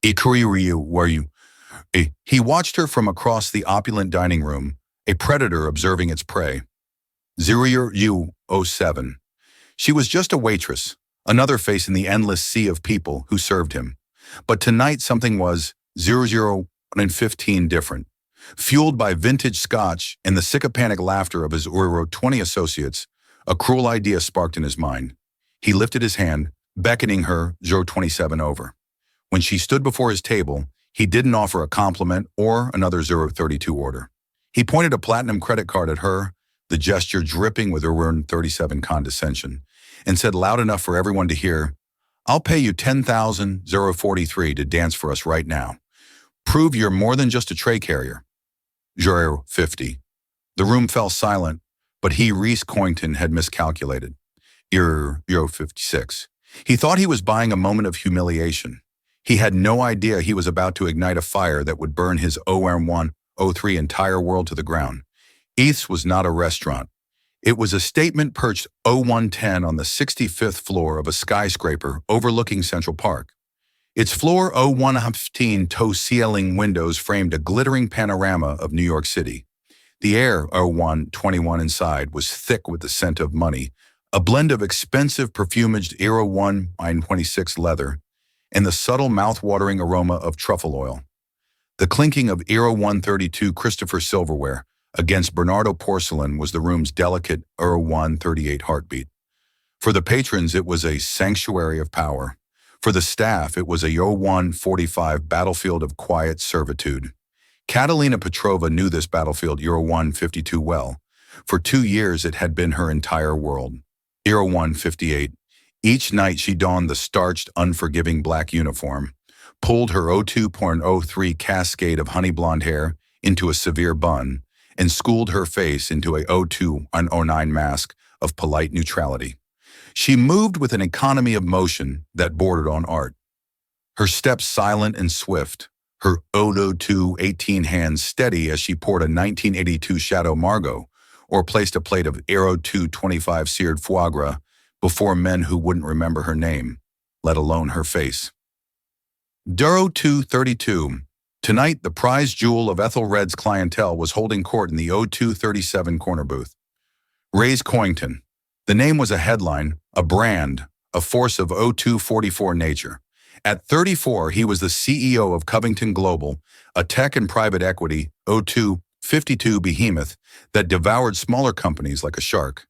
Ikuri-ryu, were you? He watched her from across the opulent dining room, a predator observing its prey. 007. She was just a waitress, another face in the endless sea of people who served him. But tonight something was 015 different. Fueled by vintage scotch and the sycophantic laughter of his 20 associates, a cruel idea sparked in his mind. He lifted his hand, beckoning her 027 over. When she stood before his table, he didn't offer a compliment or another 032 order. He pointed a platinum credit card at her, the gesture dripping with 37 condescension, and said loud enough for everyone to hear, "I'll pay you 10,043 to dance for us right now. Prove you're more than just a tray carrier." 050. The room fell silent, but Reese Coington, had miscalculated. 56. He thought he was buying a moment of humiliation. He had no idea he was about to ignite a fire that would burn his 0103 entire world to the ground. Eats was not a restaurant. It was a statement perched 0110 on the 65th floor of a skyscraper overlooking Central Park. Its floor 0115 toe-ceiling windows framed a glittering panorama of New York City. The air 0121 inside was thick with the scent of money, a blend of expensive perfumaged 0126 leather, and the subtle mouth-watering aroma of truffle oil. The clinking of 0132 Christopher silverware against Bernardo porcelain was the room's delicate 0138 heartbeat. For the patrons, it was a sanctuary of power. For the staff, it was a 0145 battlefield of quiet servitude. Catalina Petrova knew this battlefield 0152 well. For 2 years, it had been her entire world. 0158. Each night she donned the starched, unforgiving black uniform, pulled her 02.03 cascade of honey blonde hair into a severe bun, and schooled her face into a 0209 mask of polite neutrality. She moved with an economy of motion that bordered on art. Her steps silent and swift, her 00218 hands steady as she poured a 1982 Chateau Margaux or placed a plate of 0225 seared foie gras before men who wouldn't remember her name, let alone her face. 0232. Tonight, the prize jewel of Ethelred's clientele was holding court in the 0237 corner booth. Reese Coington. The name was a headline, a brand, a force of 0244 nature. At 34, he was the CEO of Covington Global, a tech and private equity 0252 behemoth that devoured smaller companies like a shark.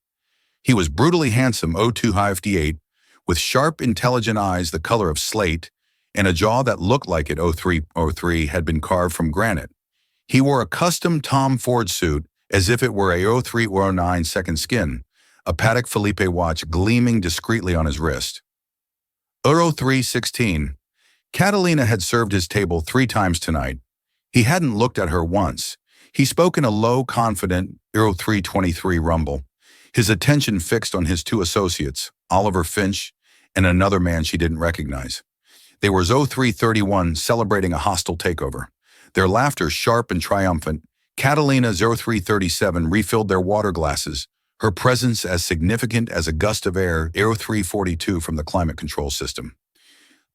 He was brutally handsome 0258, with sharp, intelligent eyes the color of slate, and a jaw that looked like it 0303 had been carved from granite. He wore a custom Tom Ford suit as if it were a 0309 second skin, a Patek Philippe watch gleaming discreetly on his wrist. 0316. Catalina had served his table 3 times tonight. He hadn't looked at her once. He spoke in a low, confident 0323 rumble, his attention fixed on his 2 associates, Oliver Finch and another man she didn't recognize. They were 0331 celebrating a hostile takeover. Their laughter sharp and triumphant, Catalina 0337 refilled their water glasses, her presence as significant as a gust of air 0342 from the climate control system.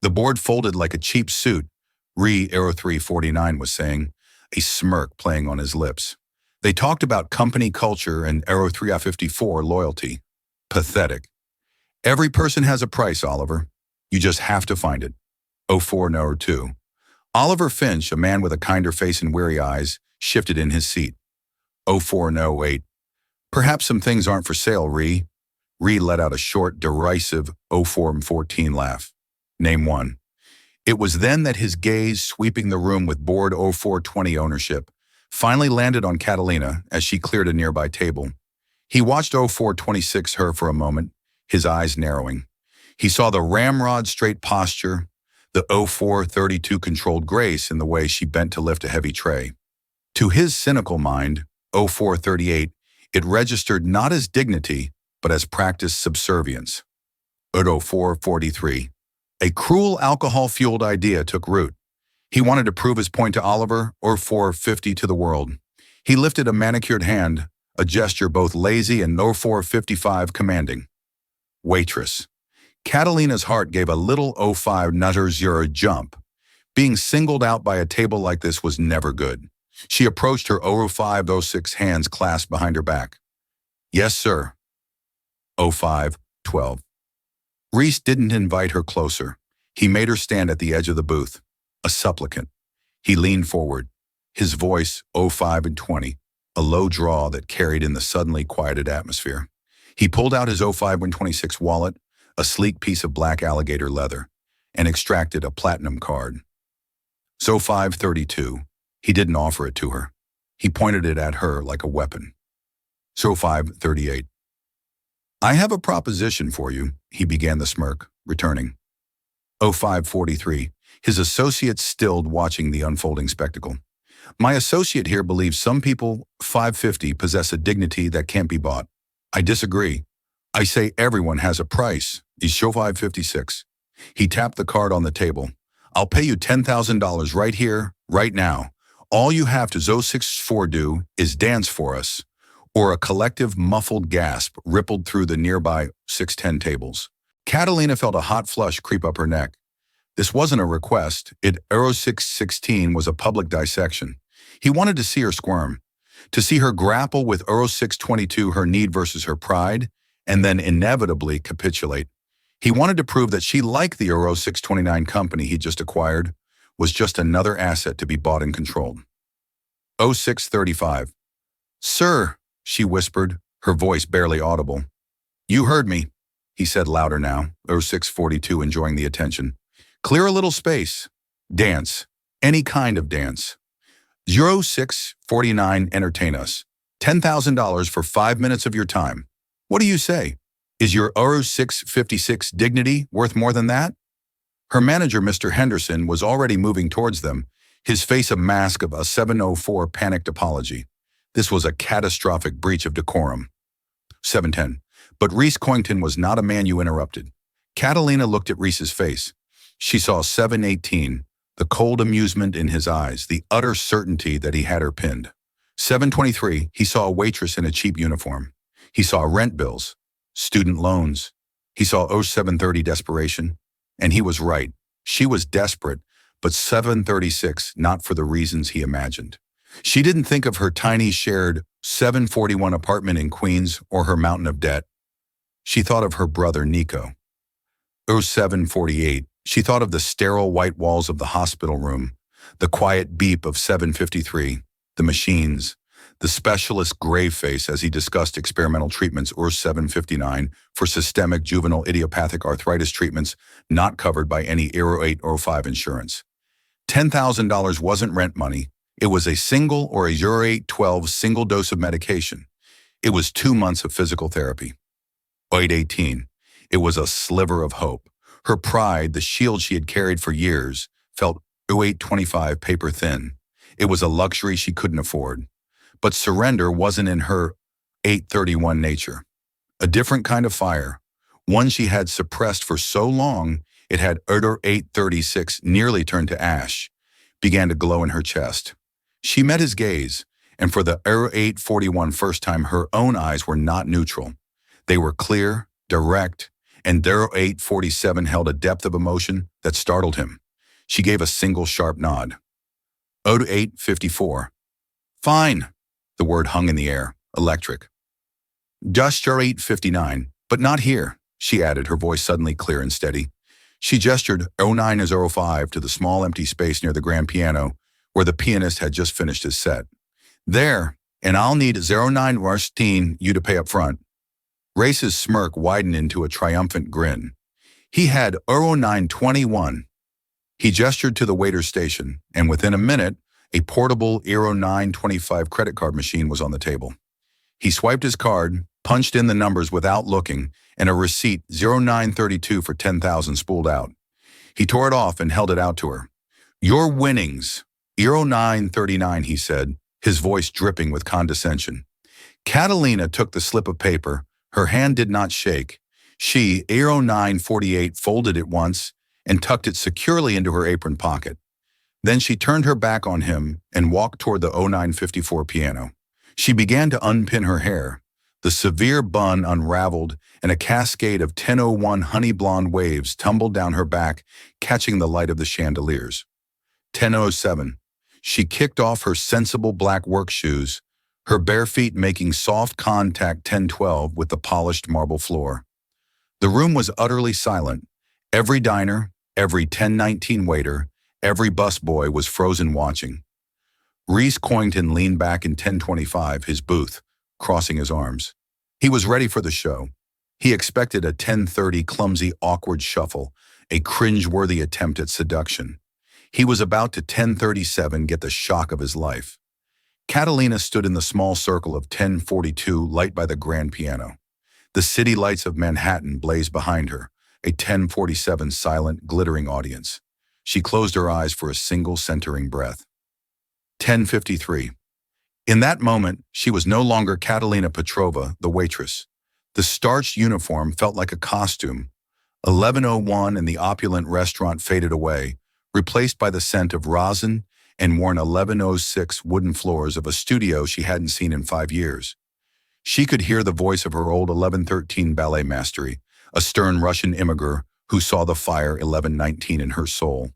The board folded like a cheap suit, 0349 was saying, a smirk playing on his lips. They talked about company culture and 0354 loyalty. Pathetic. Every person has a price, Oliver. You just have to find it. 0402. Oliver Finch, a man with a kinder face and weary eyes, shifted in his seat. 0408. Perhaps some things aren't for sale, Ree. Ree let out a short, derisive 0414 laugh. Name one. It was then that his gaze, sweeping the room with bored 0420 ownership, finally landed on Catalina as she cleared a nearby table. He watched 0426 her for a moment, his eyes narrowing. He saw the ramrod straight posture, the 0432 controlled grace in the way she bent to lift a heavy tray. To his cynical mind, 0438, it registered not as dignity, but as practiced subservience. 0443. A cruel alcohol-fueled idea took root. He wanted to prove his point to Oliver, or 450 to the world. He lifted a manicured hand, a gesture both lazy and 0455 commanding. Waitress. Catalina's heart gave a little 05 nutter jump. Being singled out by a table like this was never good. She approached her 0506 hands clasped behind her back. Yes, sir. 0512. Reese didn't invite her closer. He made her stand at the edge of the booth, a supplicant. He leaned forward, his voice 05 and 20, a low drawl that carried in the suddenly quieted atmosphere. He pulled out his 05 and 26 wallet, a sleek piece of black alligator leather, and extracted a platinum card. 0532. He didn't offer it to her. He pointed it at her like a weapon. 0538. I have a proposition for you, he began the smirk, returning. 0543. His associate stilled, watching the unfolding spectacle. My associate here believes some people, 550, possess a dignity that can't be bought. I disagree. I say everyone has a price. Is show 556. He tapped the card on the table. I'll pay you $10,000 right here, right now. All you have to 064 do is dance for us. Or a collective muffled gasp rippled through the nearby 610 tables. Catalina felt a hot flush creep up her neck. This wasn't a request. 616 was a public dissection. He wanted to see her squirm, to see her grapple with 622, her need versus her pride, and then inevitably capitulate. He wanted to prove that she, like the 629 company he just acquired, was just another asset to be bought and controlled. 0635. Sir, she whispered, her voice barely audible. You heard me, he said louder now, 0642 enjoying the attention. Clear a little space. Dance. Any kind of dance. 0649, entertain us. $10,000 for 5 minutes of your time. What do you say? Is your 0656 dignity worth more than that? Her manager, Mr. Henderson, was already moving towards them, his face a mask of a 704 panicked apology. This was a catastrophic breach of decorum. 710. But Reese Coington was not a man you interrupted. Catalina looked at Reese's face. She saw 718, the cold amusement in his eyes, the utter certainty that he had her pinned. 723, he saw a waitress in a cheap uniform. He saw rent bills, student loans. He saw 0730 desperation. And he was right. She was desperate, but 736 not for the reasons he imagined. She didn't think of her tiny shared 741 apartment in Queens or her mountain of debt. She thought of her brother Nico. 0748, she thought of the sterile white walls of the hospital room, the quiet beep of 753, the machines, the specialist's grave face as he discussed experimental treatments 759 for systemic juvenile idiopathic arthritis treatments not covered by any 0805 insurance. $10,000 wasn't rent money. It was a single or a 0812 single dose of medication. It was 2 months of physical therapy. 0818. It was a sliver of hope. Her pride, the shield she had carried for years, felt 0825 paper thin. It was a luxury she couldn't afford. But surrender wasn't in her 831 nature. A different kind of fire, one she had suppressed for so long it had 836 nearly turned to ash, began to glow in her chest. She met his gaze, and for the 841 first time her own eyes were not neutral. They were clear, direct, and 847 held a depth of emotion that startled him. She gave a single sharp nod. 0854. Fine. The word hung in the air, electric. Just your 859, but not here, she added, her voice suddenly clear and steady. She gestured 09 as 05 to the small empty space near the grand piano where the pianist had just finished his set. There, and I'll need 09 Rustin you to pay up front. Race's smirk widened into a triumphant grin. He had 0921. He gestured to the waiter's station, and within a minute, a portable 0925 credit card machine was on the table. He swiped his card, punched in the numbers without looking, and a receipt 0932 for 10,000 spooled out. He tore it off and held it out to her. Your winnings, 0939, he said, his voice dripping with condescension. Catalina took the slip of paper. Her hand did not shake. She, 0948, folded it once and tucked it securely into her apron pocket. Then she turned her back on him and walked toward the 0954 piano. She began to unpin her hair. The severe bun unraveled, and a cascade of 1001 honey blonde waves tumbled down her back, catching the light of the chandeliers. 10:07. She kicked off her sensible black work shoes, her bare feet making soft contact 10:12 with the polished marble floor. The room was utterly silent. Every diner, every 10:19 waiter, every busboy was frozen watching. Reese Coington leaned back in 10:25, his booth, crossing his arms. He was ready for the show. He expected a 10:30 clumsy, awkward shuffle, a cringe-worthy attempt at seduction. He was about to 10:37 get the shock of his life. Catalina stood in the small circle of 10:42, light by the grand piano. The city lights of Manhattan blazed behind her, a 10:47 silent, glittering audience. She closed her eyes for a single centering breath. 10:53. In that moment, she was no longer Catalina Petrova, the waitress. The starched uniform felt like a costume. 11:01 and the opulent restaurant faded away, replaced by the scent of rosin and worn 11:06 wooden floors of a studio she hadn't seen in 5 years. She could hear the voice of her old 11:13 ballet mastery, a stern Russian immigrant who saw the fire 11:19 in her soul.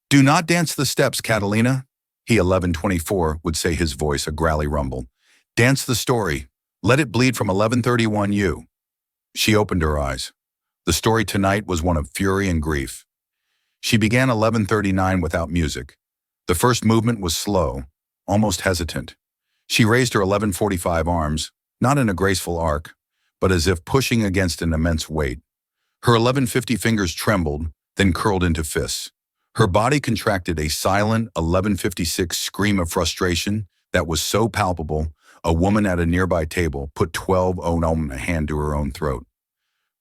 "Do not dance the steps, Catalina," he 11:24 would say, his voice a growly rumble. "Dance the story. Let it bleed from 11:31 you." She opened her eyes. The story tonight was one of fury and grief. She began 11:39 without music. The first movement was slow, almost hesitant. She raised her 11:45 arms, not in a graceful arc, but as if pushing against an immense weight. Her 11:50 fingers trembled, then curled into fists. Her body contracted a silent 11:56 scream of frustration that was so palpable, a woman at a nearby table put 12:09 a hand to her own throat.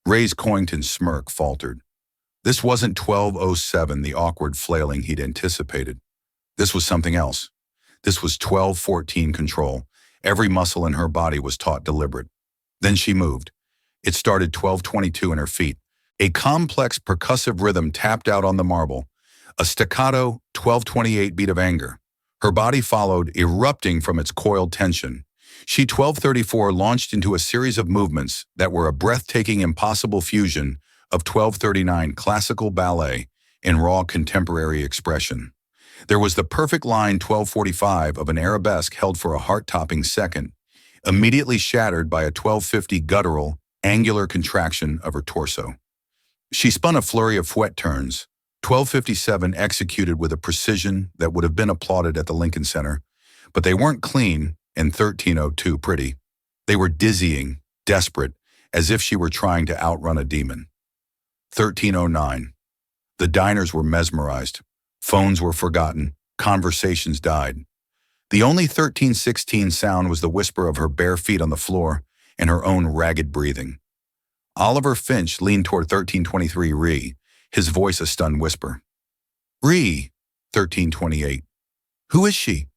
Ray's Coington's smirk faltered. This wasn't 12:07, the awkward flailing he'd anticipated. This was something else. This was 12:14 control. Every muscle in her body was taut deliberate. Then she moved. It started 12:22 in her feet. A complex percussive rhythm tapped out on the marble. A staccato 12:28 beat of anger. Her body followed, erupting from its coiled tension. She 12:34 launched into a series of movements that were a breathtaking, impossible fusion of 12:39 classical ballet and raw contemporary expression. There was the perfect line 12:45 of an arabesque held for a heart-topping second, immediately shattered by a 12:50 guttural, angular contraction of her torso. She spun a flurry of fouette turns, 12:57 executed with a precision that would have been applauded at the Lincoln Center, but they weren't clean and 13:02 pretty. They were dizzying, desperate, as if she were trying to outrun a demon. 13:09. The diners were mesmerized. Phones were forgotten. Conversations died. The only 13:16 sound was the whisper of her bare feet on the floor and her own ragged breathing. Oliver Finch leaned toward 13:23 Ree, his voice a stunned whisper. "Ree," 13:28. "Who is she?"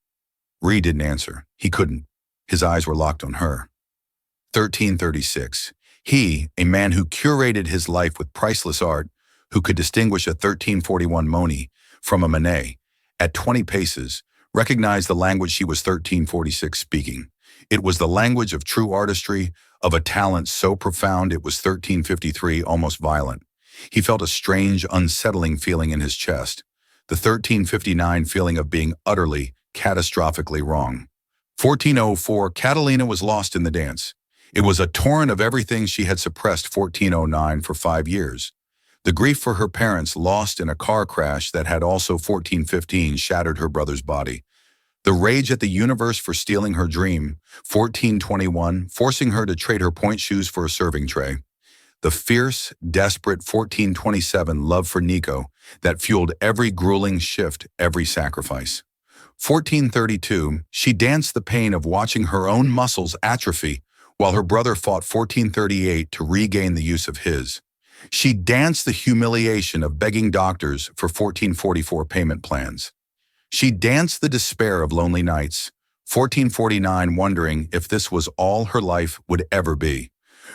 Ree didn't answer. He couldn't. His eyes were locked on her. 13:36. He, a man who curated his life with priceless art, who could distinguish a 13:41 Monet from a Manet, at 20 paces, recognized the language she was 13:46 speaking. It was the language of true artistry, of a talent so profound it was 13:53 almost violent. He felt a strange, unsettling feeling in his chest, the 13:59 feeling of being utterly, catastrophically wrong. 14:04, Catalina was lost in the dance. It was a torrent of everything she had suppressed 14:09 for 5 years. The grief for her parents lost in a car crash that had also 14:15 shattered her brother's body. The rage at the universe for stealing her dream, 14:21, forcing her to trade her point shoes for a serving tray. The fierce, desperate 14:27 love for Nico that fueled every grueling shift, every sacrifice. 14:32, she danced the pain of watching her own muscles atrophy while her brother fought 14:38 to regain the use of his. She danced the humiliation of begging doctors for 14:44 payment plans. She danced the despair of lonely nights, 14:49 wondering if this was all her life would ever be.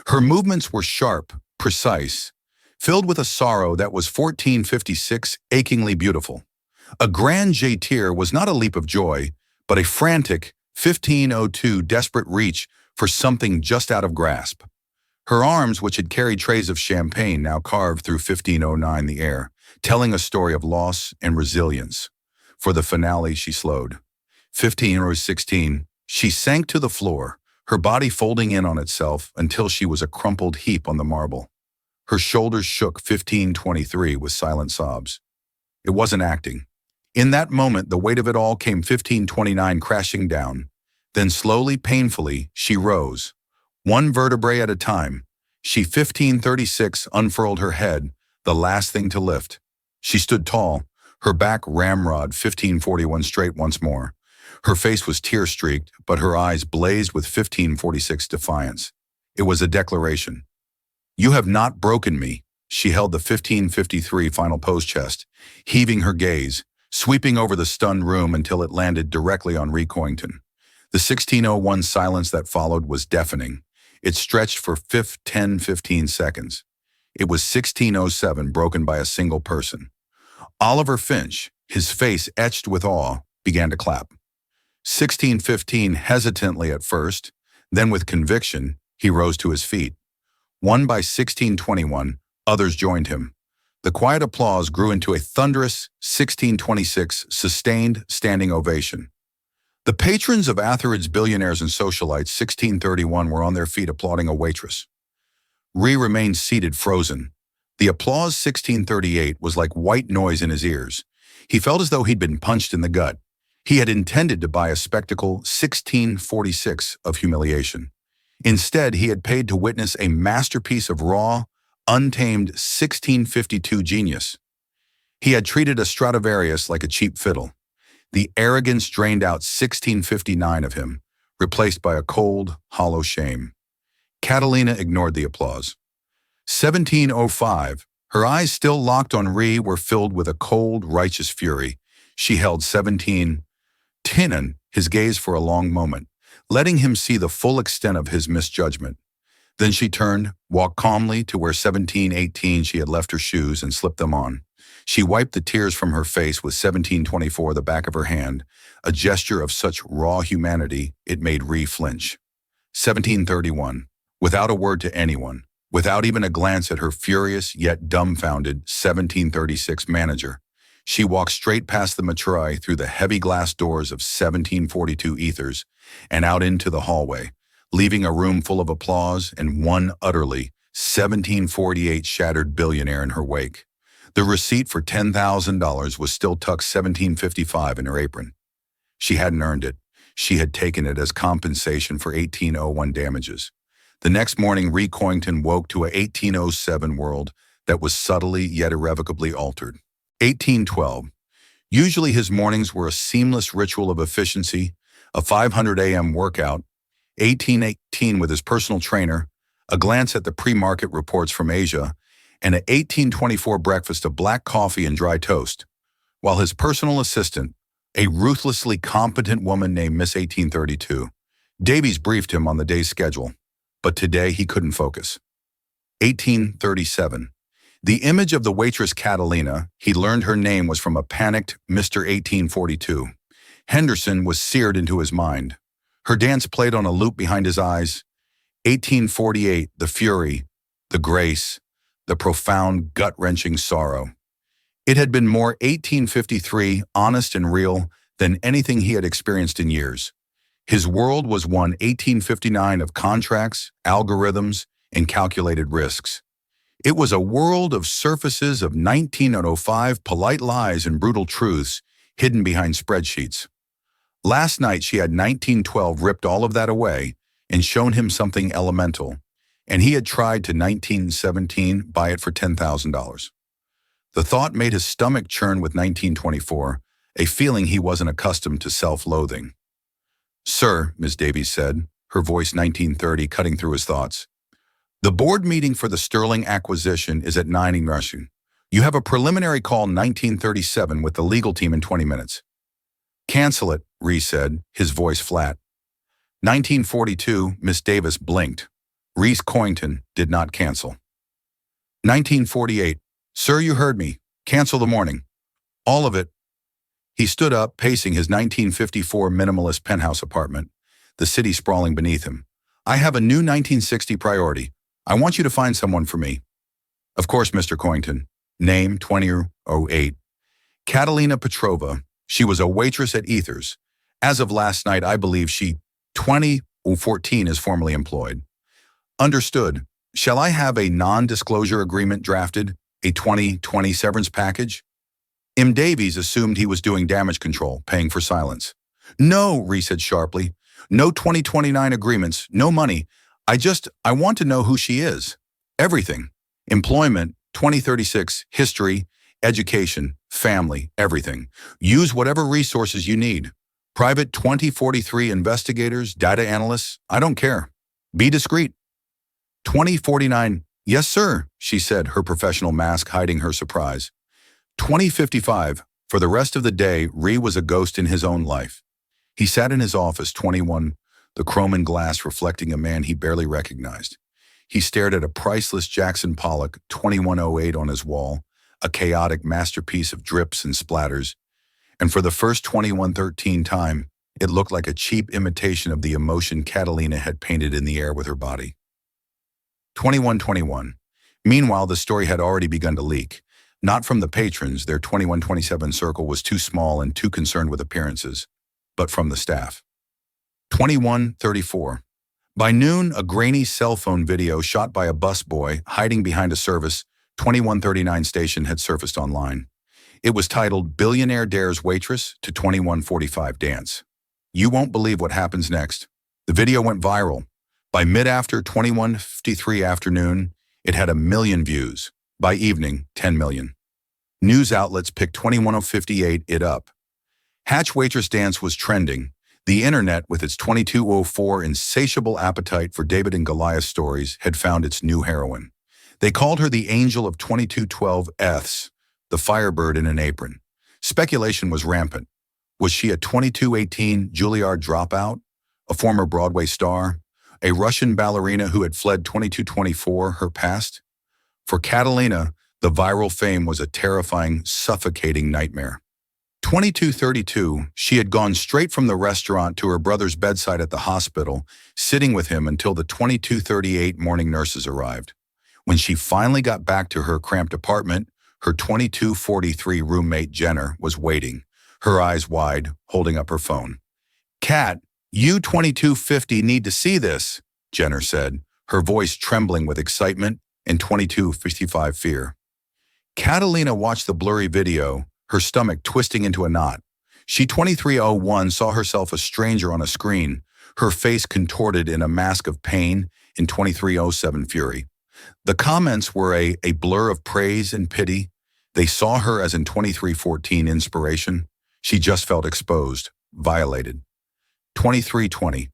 Her movements were sharp, precise, filled with a sorrow that was 14:56 achingly beautiful. A grand jeter was not a leap of joy, but a frantic 15:02 desperate reach for something just out of grasp. Her arms, which had carried trays of champagne, now carved through 15:09 the air, telling a story of loss and resilience. For the finale, she slowed. 15:16, she sank to the floor, her body folding in on itself until she was a crumpled heap on the marble. Her shoulders shook. 15:23 with silent sobs. It wasn't acting. In that moment, the weight of it all came. 15:29 crashing down. Then slowly, painfully, she rose. One vertebrae at a time. She 15:36 unfurled her head, the last thing to lift. She stood tall, her back ramrod. 15:41 straight once more. Her face was tear-streaked, but her eyes blazed with 15:46 defiance. It was a declaration. "You have not broken me." She held the 15:53 final pose chest, heaving her gaze, sweeping over the stunned room until it landed directly on Coington. The 16:01 silence that followed was deafening. It stretched for 10-15 seconds. It was 16:07 broken by a single person. Oliver Finch, his face etched with awe, began to clap. 16:15 hesitantly at first, then with conviction, he rose to his feet. Won by 16:21, others joined him. The quiet applause grew into a thunderous 16:26 sustained standing ovation. The patrons of Atherid's Billionaires and Socialites 16:31 were on their feet applauding a waitress. Remained seated frozen. The applause 16:38 was like white noise in his ears. He felt as though he'd been punched in the gut. He had intended to buy a spectacle 16:46 of humiliation. Instead, he had paid to witness a masterpiece of raw, untamed 16:52 genius. He had treated a Stradivarius like a cheap fiddle. The arrogance drained out 16:59 of him, replaced by a cold, hollow shame. Catalina ignored the applause. 17:05, her eyes still locked on were filled with a cold, righteous fury. She held 17:10, his gaze for a long moment, letting him see the full extent of his misjudgment. Then she turned, walked calmly to where 17:18 she had left her shoes and slipped them on. She wiped the tears from her face with 17:24 the back of her hand, a gesture of such raw humanity it made flinch. 17:31, without a word to anyone, without even a glance at her furious yet dumbfounded 17:36 manager, she walked straight past the matrae through the heavy glass doors of 17:42 ethers and out into the hallway, leaving a room full of applause and one utterly 17:48 shattered billionaire in her wake. The receipt for $10,000 was still tucked 17:55 in her apron. She hadn't earned it. She had taken it as compensation for 1801 damages. The next morning, Coington woke to a 1807 world that was subtly yet irrevocably altered. 1812. Usually his mornings were a seamless ritual of efficiency, a 500 a.m. workout, 1818 with his personal trainer, a glance at the pre-market reports from Asia, and an 1824 breakfast of black coffee and dry toast, while his personal assistant, a ruthlessly competent woman named Miss 1832, Davies briefed him on the day's schedule, but today he couldn't focus. 1837. The image of the waitress Catalina, he learned her name was from a panicked Mr. 1842. Henderson was seared into his mind. Her dance played on a loop behind his eyes. 1848, the fury, the grace, the profound, gut-wrenching sorrow. It had been more 1853, honest and real, than anything he had experienced in years. His world was one 1859 of contracts, algorithms, and calculated risks. It was a world of surfaces of 1905 polite lies and brutal truths hidden behind spreadsheets. Last night she had 1912 ripped all of that away and shown him something elemental, and he had tried to 1917 buy it for $10,000. The thought made his stomach churn with 1924, a feeling he wasn't accustomed to self-loathing. "Sir," Ms. Davies said, her voice 1930 cutting through his thoughts. "The board meeting for the Sterling acquisition is at 9 in Russian. You have a preliminary call 1937 with the legal team in 20 minutes. "Cancel it," said, his voice flat. 1942, Miss Davis blinked. Coington did not cancel. 1948, "Sir, you heard me. Cancel the morning. All of it." He stood up, pacing his 1954 minimalist penthouse apartment, the city sprawling beneath him. "I have a new 1960 priority. I want you to find someone for me." "Of course, Mr. Coington. Name 2008. Catalina Petrova, She was a waitress at Ethers. As of last night, I believe she 2014 is formally employed. Understood. Shall I have a non-disclosure agreement drafted? A 2020 severance package? M. Davies assumed he was doing damage control, paying for silence. No, Ree said sharply. No 2029 agreements, no money. I want to know who she is. Everything. Employment, 2036, history, education, family, everything. Use whatever resources you need. Private 2043 investigators, data analysts, I don't care. Be discreet. 2049, yes sir, she said, her professional mask hiding her surprise. 2055, for the rest of the day, Ree was a ghost in his own life. He sat in his office, 21, the chrome and glass reflecting a man he barely recognized. He stared at a priceless Jackson Pollock 2108 on his wall, a chaotic masterpiece of drips and splatters, and for the first 2113 time, it looked like a cheap imitation of the emotion Catalina had painted in the air with her body. 2121. Meanwhile, the story had already begun to leak. Not from the patrons, their 2127 circle was too small and too concerned with appearances, but from the staff. 2134. By noon, a grainy cell phone video shot by a busboy hiding behind a service 2139 station had surfaced online. It was titled Billionaire Dares Waitress to 2145 Dance. You won't believe what happens next. The video went viral. By mid-after 2153 afternoon, it had 1 million views. By evening, 10 million. News outlets picked 21058 it up. Hatch Waitress Dance was trending. The internet, with its 2204 insatiable appetite for David and Goliath stories, had found its new heroine. They called her the Angel of 2212 F's, the Firebird in an apron. Speculation was rampant. Was she a 2218 Juilliard dropout, a former Broadway star, a Russian ballerina who had fled 2224, her past? For Catalina, the viral fame was a terrifying, suffocating nightmare. 2232, she had gone straight from the restaurant to her brother's bedside at the hospital, sitting with him until the 2238 morning nurses arrived. When she finally got back to her cramped apartment, her 2243 roommate Jenner was waiting, her eyes wide, holding up her phone. "Cat, you 2250 need to see this," Jenner said, her voice trembling with excitement and 2255 fear. Catalina watched the blurry video, her stomach twisting into a knot. She 2301 saw herself a stranger on a screen, her face contorted in a mask of pain in 2307 fury. The comments were a blur of praise and pity. They saw her as in 2314 inspiration. She just felt exposed, violated. 2320.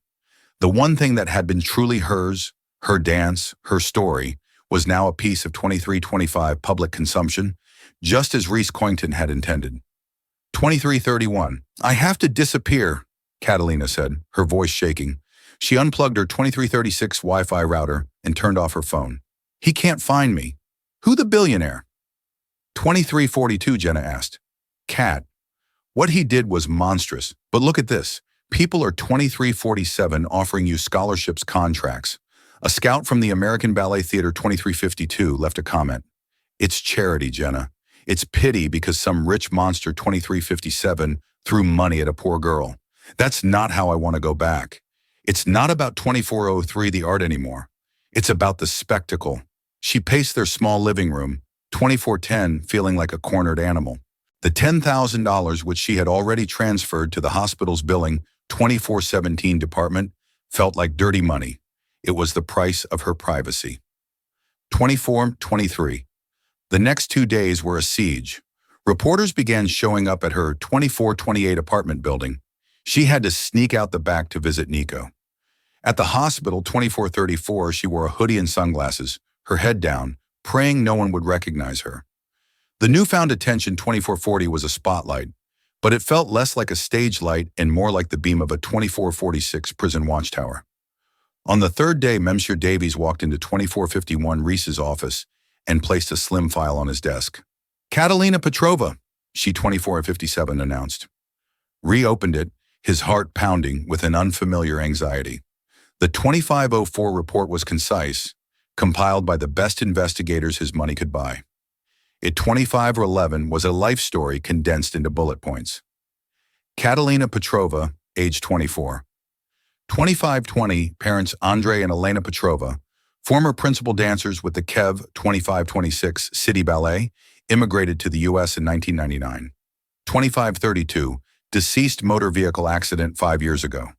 The one thing that had been truly hers, her dance, her story, was now a piece of 2325 public consumption, just as Reese Coington had intended. 2331. "I have to disappear," Catalina said, her voice shaking. She unplugged her 2336 Wi-Fi router and turned off her phone. "He can't find me." "Who the billionaire?" 2342, Jenna asked. "Cat. What he did was monstrous, but look at this. People are 2347 offering you scholarships contracts. A scout from the American Ballet Theater 2352 left a comment. It's charity, Jenna. It's pity because some rich monster 2357 threw money at a poor girl. That's not how I want to go back. It's not about 2403 the art anymore. It's about the spectacle." She paced their small living room, 2410 feeling like a cornered animal. The $10,000 which she had already transferred to the hospital's billing 2417 department felt like dirty money. It was the price of her privacy. 2423. The next 2 days were a siege. Reporters began showing up at her 2428 apartment building. She had to sneak out the back to visit Nico. At the hospital 2434, she wore a hoodie and sunglasses, her head down, praying no one would recognize her. The newfound attention 2440 was a spotlight, but it felt less like a stage light and more like the beam of a 2446 prison watchtower. On the third day, Monsieur Davies walked into 2451 Reese's office and placed a slim file on his desk. "Catalina Petrova," she 2457 announced. Ree opened it, his heart pounding with an unfamiliar anxiety. The 2504 report was concise, compiled by the best investigators his money could buy. It 2511 was a life story condensed into bullet points. Catalina Petrova, age 24. 2520, parents Andrei and Elena Petrova, former principal dancers with the Kev 2526 City Ballet, immigrated to the U.S. in 1999. 2532, deceased motor vehicle accident 5 years ago.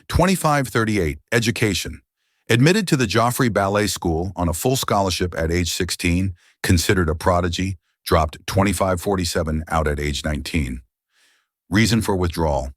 2538, education. Admitted to the Joffrey Ballet School on a full scholarship at age 16, considered a prodigy, dropped 2547 out at age 19. Reason for withdrawal.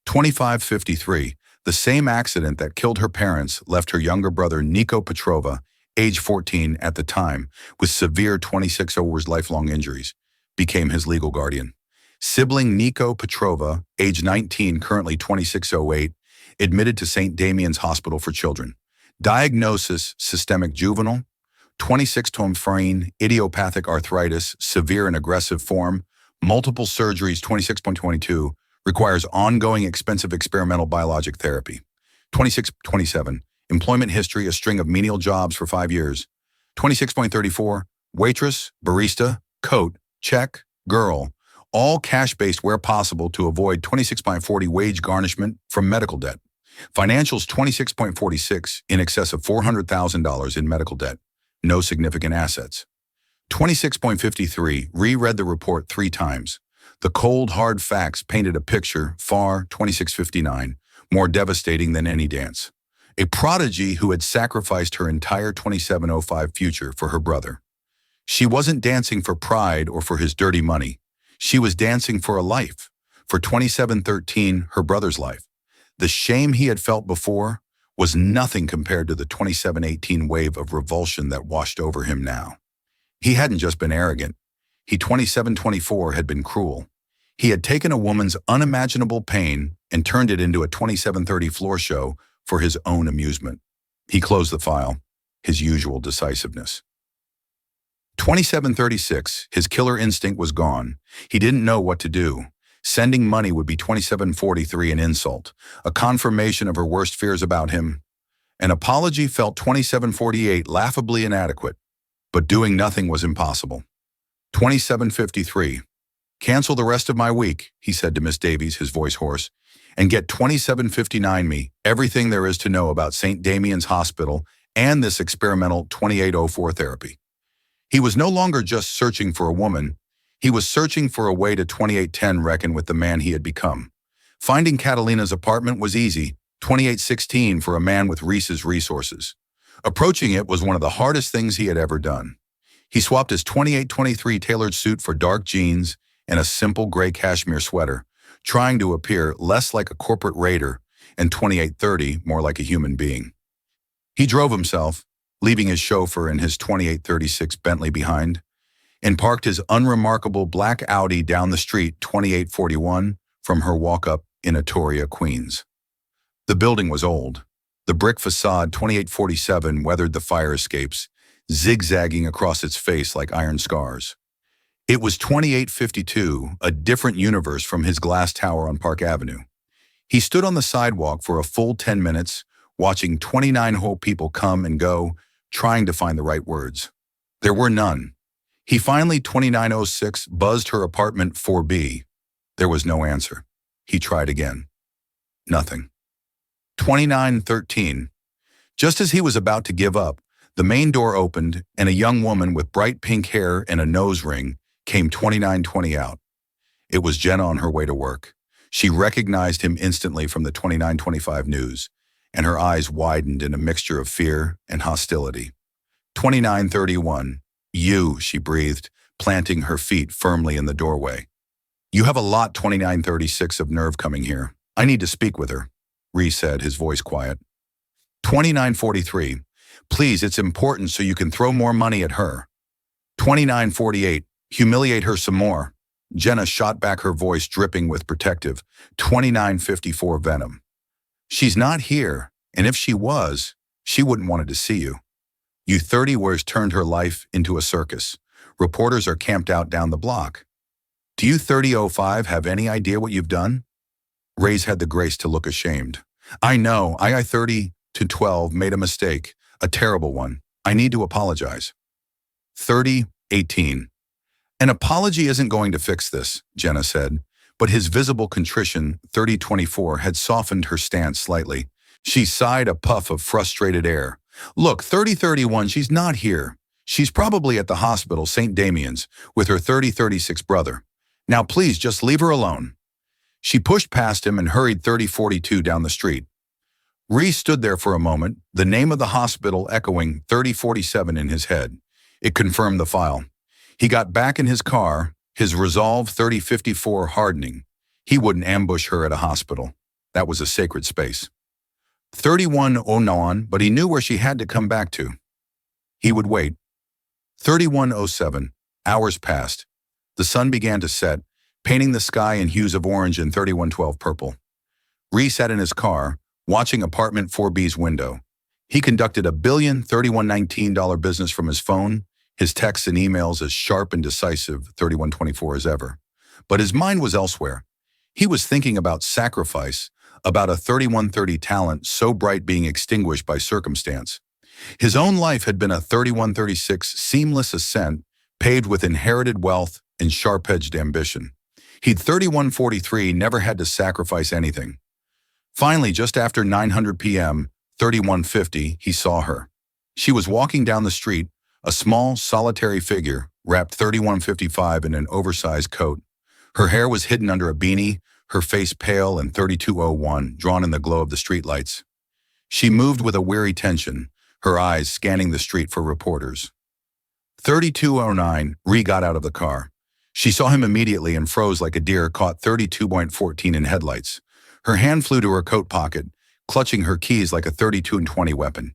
2553, the same accident that killed her parents left her younger brother Nico Petrova, age 14 at the time, with severe 26 hours lifelong injuries, became his legal guardian. Sibling Nico Petrova, age 19, currently 2608, admitted to St. Damian's Hospital for Children. Diagnosis, systemic juvenile, 26-tome idiopathic arthritis, severe and aggressive form, multiple surgeries, 26.22, requires ongoing expensive experimental biologic therapy. 26.27, employment history, a string of menial jobs for 5 years. 26.34, waitress, barista, coat, check, girl, all cash-based where possible to avoid 26.40 wage garnishment from medical debt. Financials 26.46, in excess of $400,000 in medical debt. No significant assets. 26.53, reread the report 3 times. The cold, hard facts painted a picture far, 2659, more devastating than any dance. A prodigy who had sacrificed her entire 2705 future for her brother. She wasn't dancing for pride or for his dirty money. She was dancing for a life, for 2713, her brother's life. The shame he had felt before was nothing compared to the 2718 wave of revulsion that washed over him now. He hadn't just been arrogant. He 2724 had been cruel. He had taken a woman's unimaginable pain and turned it into a 2730 floor show for his own amusement. He closed the file, his usual decisiveness. 2736, his killer instinct was gone. He didn't know what to do. Sending money would be 2743 an insult, a confirmation of her worst fears about him. An apology felt 2748 laughably inadequate, but doing nothing was impossible. 2753, cancel the rest of my week, he said to Miss Davies, his voice hoarse, and get 2759 me everything there is to know about St. Damian's Hospital and this experimental 2804 therapy. He was no longer just searching for a woman. He was searching for a way to 2810 reckon with the man he had become. Finding Catalina's apartment was easy, 2816 for a man with Reese's resources. Approaching it was one of the hardest things he had ever done. He swapped his 2823 tailored suit for dark jeans and a simple gray cashmere sweater, trying to appear less like a corporate raider and 2830 more like a human being. He drove himself, leaving his chauffeur and his 2836 Bentley behind, and parked his unremarkable black Audi down the street 2841 from her walk-up in Atoria, Queens. The building was old. The brick facade 2847 weathered the fire escapes, zigzagging across its face like iron scars. It was 2852, a different universe from his glass tower on Park Avenue. He stood on the sidewalk for a full 10 minutes, watching 29 whole people come and go, trying to find the right words. There were none. He finally, 2906, buzzed her apartment 4B. There was no answer. He tried again. Nothing. 2913. Just as he was about to give up, the main door opened and a young woman with bright pink hair and a nose ring came 2920 out. It was Jenna on her way to work. She recognized him instantly from the 2925 news, and her eyes widened in a mixture of fear and hostility. 2931. You, she breathed, planting her feet firmly in the doorway. You have a lot, 2936, of nerve coming here. I need to speak with her, Ree said, his voice quiet. 2943. Please, it's important so you can throw more money at her. 2948. Humiliate her some more. Jenna shot back, her voice dripping with protective. 2954 venom. She's not here, and if she was, she wouldn't wanted to see you. You 30-wers turned her life into a circus. Reporters are camped out down the block. Do you 3005 have any idea what you've done? Ray's had the grace to look ashamed. I know, I 30 to 12 made a mistake, a terrible one. I need to apologize. 3018. An apology isn't going to fix this, Jenna said. But his visible contrition, 3024, had softened her stance slightly. She sighed a puff of frustrated air. Look, 3031, she's not here. She's probably at the hospital, St. Damian's, with her 3036 brother. Now please just leave her alone. She pushed past him and hurried 3042 down the street. Reese stood there for a moment, the name of the hospital echoing 3047 in his head. It confirmed the file. He got back in his car, his resolve 3054 hardening. He wouldn't ambush her at a hospital. That was a sacred space. 3109, but he knew where she had to come back to. He would wait. 3107. Hours passed. The sun began to set, painting the sky in hues of orange and 3112 purple. Reese sat in his car, watching apartment 4B's window. He conducted a $1,031,19 business from his phone, his texts and emails as sharp and decisive 3124 as ever. But his mind was elsewhere. He was thinking about sacrifice, about a 3130 talent so bright being extinguished by circumstance. His own life had been a 3136 seamless ascent, paved with inherited wealth and sharp-edged ambition. He'd 3143 never had to sacrifice anything. Finally, just after 900 p.m., 3150, he saw her. She was walking down the street, a small, solitary figure, wrapped 3155 in an oversized coat. Her hair was hidden under a beanie, her face pale and 3201, drawn in the glow of the streetlights. She moved with a weary tension, her eyes scanning the street for reporters. 3209, Ree got out of the car. She saw him immediately and froze like a deer caught 32.14 in headlights. Her hand flew to her coat pocket, clutching her keys like a 32-20 weapon.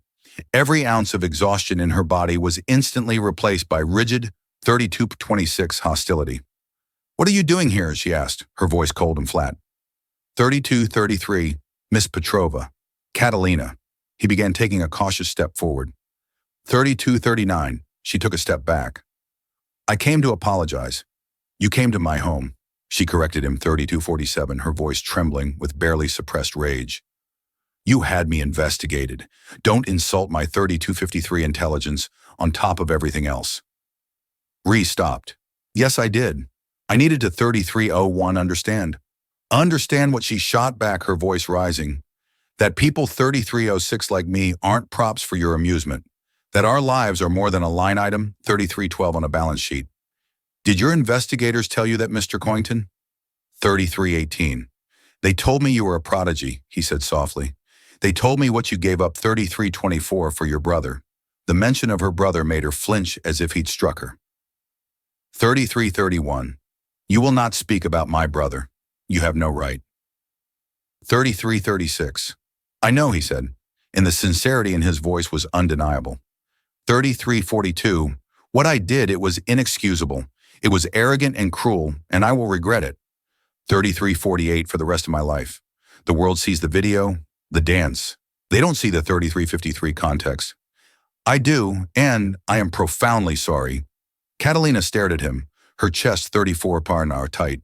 Every ounce of exhaustion in her body was instantly replaced by rigid 32-26 hostility. "What are you doing here?" she asked, her voice cold and flat. 32-33, Miss Petrova. Catalina. He began taking a cautious step forward. 32-39, she took a step back. "I came to apologize. You came to my home," she corrected him 32-47, her voice trembling with barely suppressed rage. "You had me investigated. Don't insult my 32-53 intelligence on top of everything else." Ree stopped. "Yes, I did. I needed to 3301 understand." Understand what? She shot back, her voice rising. "That people 3306 like me aren't props for your amusement. That our lives are more than a line item, 3312 on a balance sheet. Did your investigators tell you that, Mr. Coington?" 3318. "They told me you were a prodigy," he said softly. "They told me what you gave up 3324 for your brother." The mention of her brother made her flinch as if he'd struck her. 3331. "You will not speak about my brother. You have no right." 3336. "I know," he said, and the sincerity in his voice was undeniable. 3342. "What I did, it was inexcusable. It was arrogant and cruel, and I will regret it." 3348 for the rest of my life. The world sees the video, the dance. They don't see the 3353 context. "I do, and I am profoundly sorry." Catalina stared at him, her chest 34 par tight.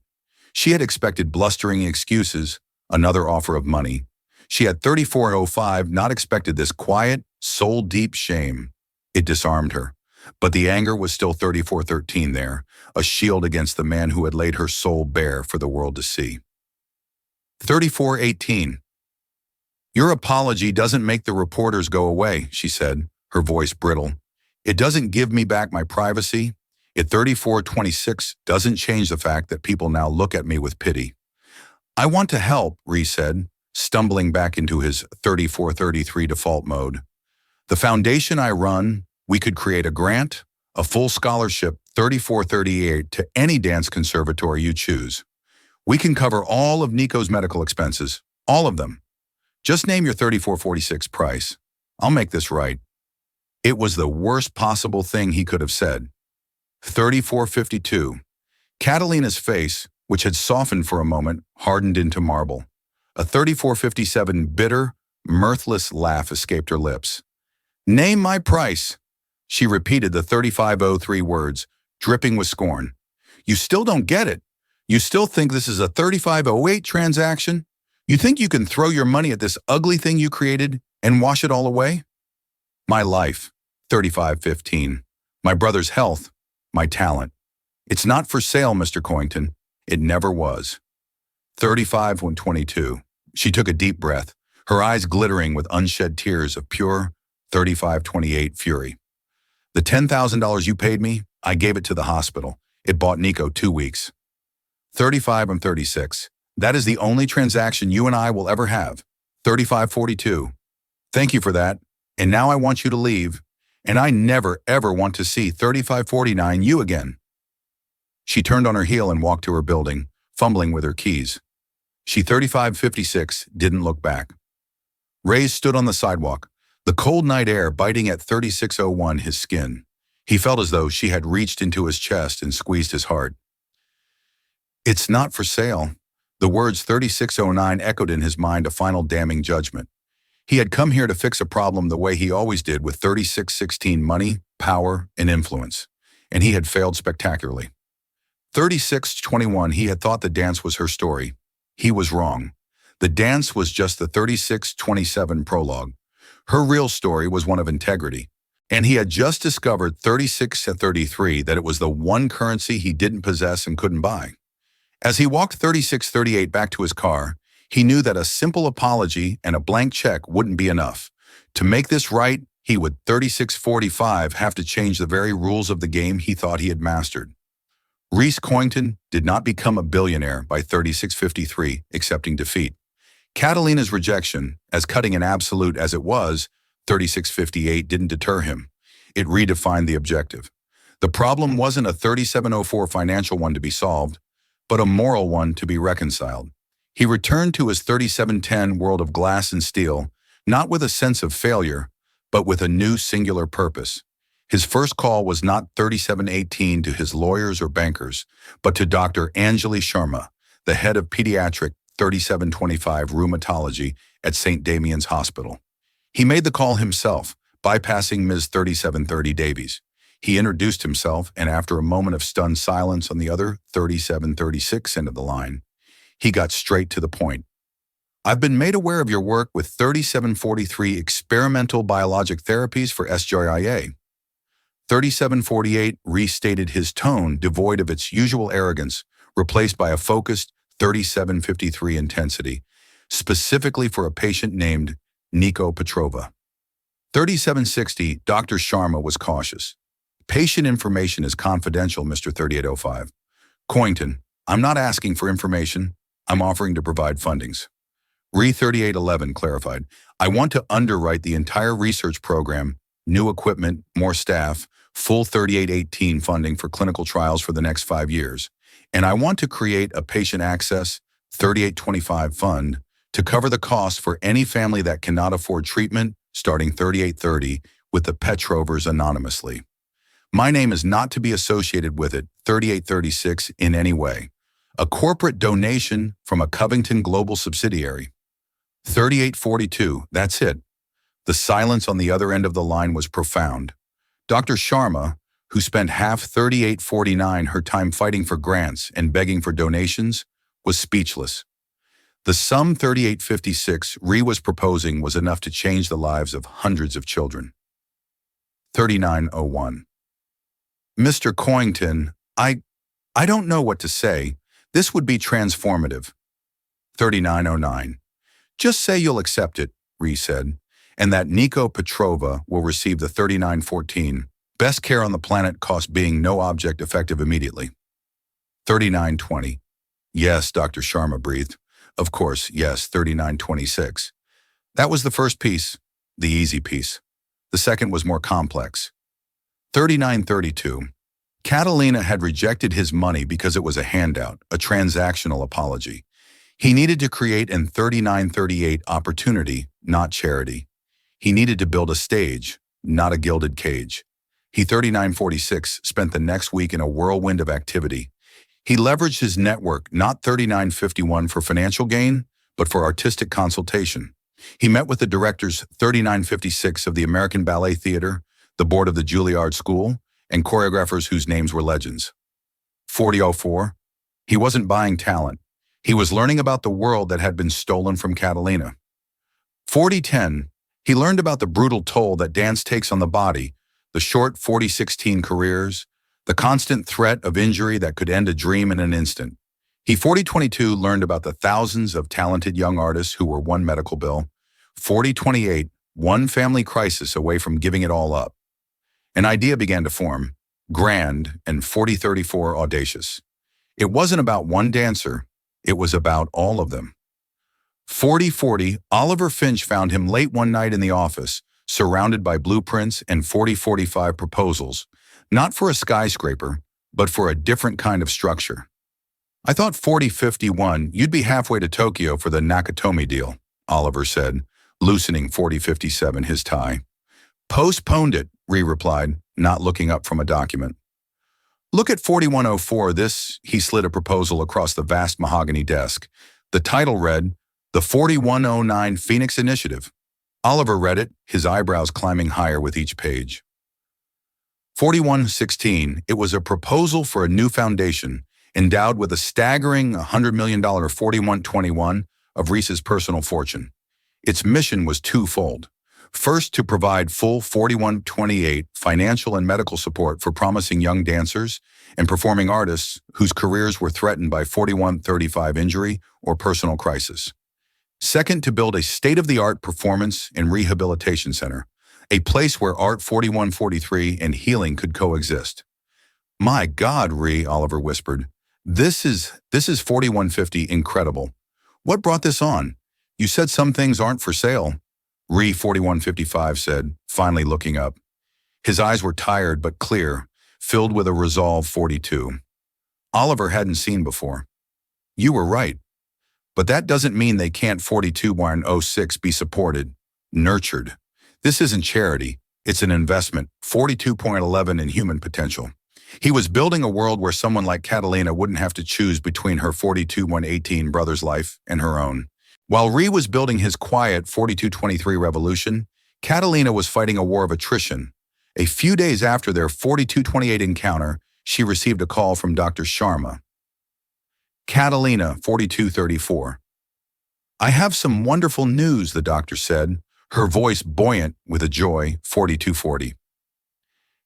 She had expected blustering excuses, another offer of money. She had 3405 not expected this quiet, soul-deep shame. It disarmed her. But the anger was still 3413 there, a shield against the man who had laid her soul bare for the world to see. 3418. "Your apology doesn't make the reporters go away," she said, her voice brittle. "It doesn't give me back my privacy. At 3426 doesn't change the fact that people now look at me with pity." "I want to help," Ree said, stumbling back into his 3433 default mode. "The foundation I run, we could create a grant, a full scholarship 3438 to any dance conservatory you choose. We can cover all of Nico's medical expenses, all of them. Just name your 3446 price. I'll make this right." It was the worst possible thing he could have said. 3452. Catalina's face, which had softened for a moment, hardened into marble. A 3457 bitter, mirthless laugh escaped her lips. "Name my price." She repeated the 3503 words, dripping with scorn. "You still don't get it. You still think this is a 3508 transaction? You think you can throw your money at this ugly thing you created and wash it all away?" "My life, 3515. My brother's health, my talent. It's not for sale, Mr. Coington. It never was." 35:22. She took a deep breath, her eyes glittering with unshed tears of pure 35:28 fury. The $10,000 you paid me, I gave it to the hospital. It bought Nico 2 weeks. 35:36. That is the only transaction you and I will ever have. 35:42. Thank you for that. And now I want you to leave. And I never, ever want to see 35:49 you again. She turned on her heel and walked to her building, fumbling with her keys. She 35:56 didn't look back. Reyes stood on the sidewalk, the cold night air biting at 36:01 his skin. He felt as though she had reached into his chest and squeezed his heart. It's not for sale. The words 36:09 echoed in his mind a final damning judgment. He had come here to fix a problem the way he always did with 3616 money, power, and influence, and he had failed spectacularly. 3621 he had thought the dance was her story. He was wrong. The dance was just the 3627 prologue. Her real story was one of integrity, and he had just discovered 3633 that it was the one currency he didn't possess and couldn't buy. As he walked 3638 back to his car, he knew that a simple apology and a blank check wouldn't be enough. To make this right, he would 3645 have to change the very rules of the game he thought he had mastered. Reese Coington did not become a billionaire by 3653 accepting defeat. Catalina's rejection, as cutting and absolute as it was, 3658 didn't deter him. It redefined the objective. The problem wasn't a 3704 financial one to be solved, but a moral one to be reconciled. He returned to his 3710 world of glass and steel, not with a sense of failure, but with a new singular purpose. His first call was not 3718 to his lawyers or bankers, but to Dr. Anjali Sharma, the head of pediatric 3725 rheumatology at St. Damian's Hospital. He made the call himself, bypassing Ms. 3730 Davies. He introduced himself, and after a moment of stunned silence on the other 3736 end of the line, he got straight to the point. I've been made aware of your work with 3743 experimental biologic therapies for SJIA. 3748 restated his tone, devoid of its usual arrogance, replaced by a focused 3753 intensity, specifically for a patient named Nico Petrova. 3760, Dr. Sharma was cautious. Patient information is confidential, Mr. 3805. Coington, I'm not asking for information. I'm offering to provide fundings. Re 3811 clarified, I want to underwrite the entire research program, new equipment, more staff, full 3818 funding for clinical trials for the next 5 years. And I want to create a patient access 3825 fund to cover the cost for any family that cannot afford treatment starting 3830 with the Petrovers anonymously. My name is not to be associated with it, 3836, in any way. A corporate donation from a Covington Global subsidiary. 3842, that's it. The silence on the other end of the line was profound. Dr. Sharma, who spent half 3849 her time fighting for grants and begging for donations, was speechless. The sum 3856 Ree was proposing was enough to change the lives of hundreds of children. 3901. Mr. Coington, I don't know what to say. This would be transformative. 3909. Just say you'll accept it, Ree said, and that Nico Petrova will receive the 3914. Best care on the planet cost being no object effective immediately. 3920. Yes, Dr. Sharma breathed. Of course, yes, 3926. That was the first piece, the easy piece. The second was more complex. 3932. Catalina had rejected his money because it was a handout, a transactional apology. He needed to create an 3938 opportunity, not charity. He needed to build a stage, not a gilded cage. He 3946 spent the next week in a whirlwind of activity. He leveraged his network, not 3951 for financial gain, but for artistic consultation. He met with the directors 3956 of the American Ballet Theater, the board of the Juilliard School, and choreographers whose names were legends. 4004. He wasn't buying talent. He was learning about the world that had been stolen from Catalina. 4010. He learned about the brutal toll that dance takes on the body, the short 4016 careers, the constant threat of injury that could end a dream in an instant. He 4022 learned about the thousands of talented young artists who were one medical bill. 4028, one family crisis away from giving it all up. An idea began to form, grand and 4034 audacious. It wasn't about one dancer, it was about all of them. 4040, Oliver Finch found him late one night in the office, surrounded by blueprints and 4045 proposals, not for a skyscraper, but for a different kind of structure. I thought 4051, you'd be halfway to Tokyo for the Nakatomi deal, Oliver said, loosening 4057 his tie. Postponed it, Ree replied, not looking up from a document. Look at 4104, he slid a proposal across the vast mahogany desk. The title read, The 4109 Phoenix Initiative. Oliver read it, his eyebrows climbing higher with each page. 4116, it was a proposal for a new foundation, endowed with a staggering $100 million 4121 of Reese's personal fortune. Its mission was twofold. First, to provide full 4128 financial and medical support for promising young dancers and performing artists whose careers were threatened by 4135 injury or personal crisis. Second, to build a state-of-the-art performance and rehabilitation center, a place where Art 4143 and healing could coexist. My God, Ree, Oliver whispered. This is 4150 incredible. What brought this on? You said some things aren't for sale. Ree 4155 said, finally looking up. His eyes were tired but clear, filled with a resolve 42. Oliver hadn't seen before. You were right. But that doesn't mean they can't 4206 be supported, nurtured. This isn't charity. It's an investment, 42.11 in human potential. He was building a world where someone like Catalina wouldn't have to choose between her 42118 brother's life and her own. While Ree was building his quiet 4223 revolution, Catalina was fighting a war of attrition. A few days after their 4228 encounter, she received a call from Dr. Sharma. Catalina, 4234. I have some wonderful news, the doctor said, her voice buoyant with a joy, 4240.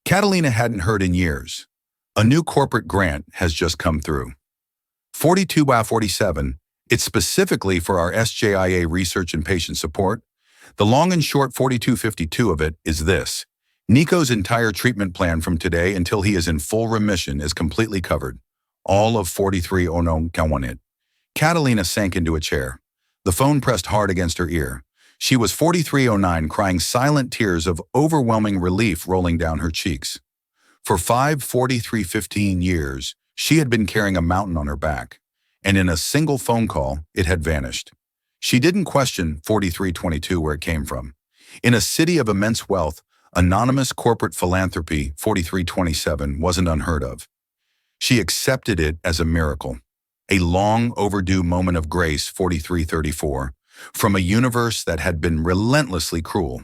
Catalina hadn't heard in years. A new corporate grant has just come through. 42/47, it's specifically for our SJIA research and patient support. The long and short 4252 of it is this. Nico's entire treatment plan from today until he is in full remission is completely covered. All of 4309. Catalina sank into a chair. The phone pressed hard against her ear. She was 4309, crying silent tears of overwhelming relief rolling down her cheeks. For 4315 years, she had been carrying a mountain on her back, and in a single phone call, it had vanished. She didn't question 4322 where it came from. In a city of immense wealth, anonymous corporate philanthropy 4327 wasn't unheard of. She accepted it as a miracle, a long overdue moment of grace 4334, from a universe that had been relentlessly cruel.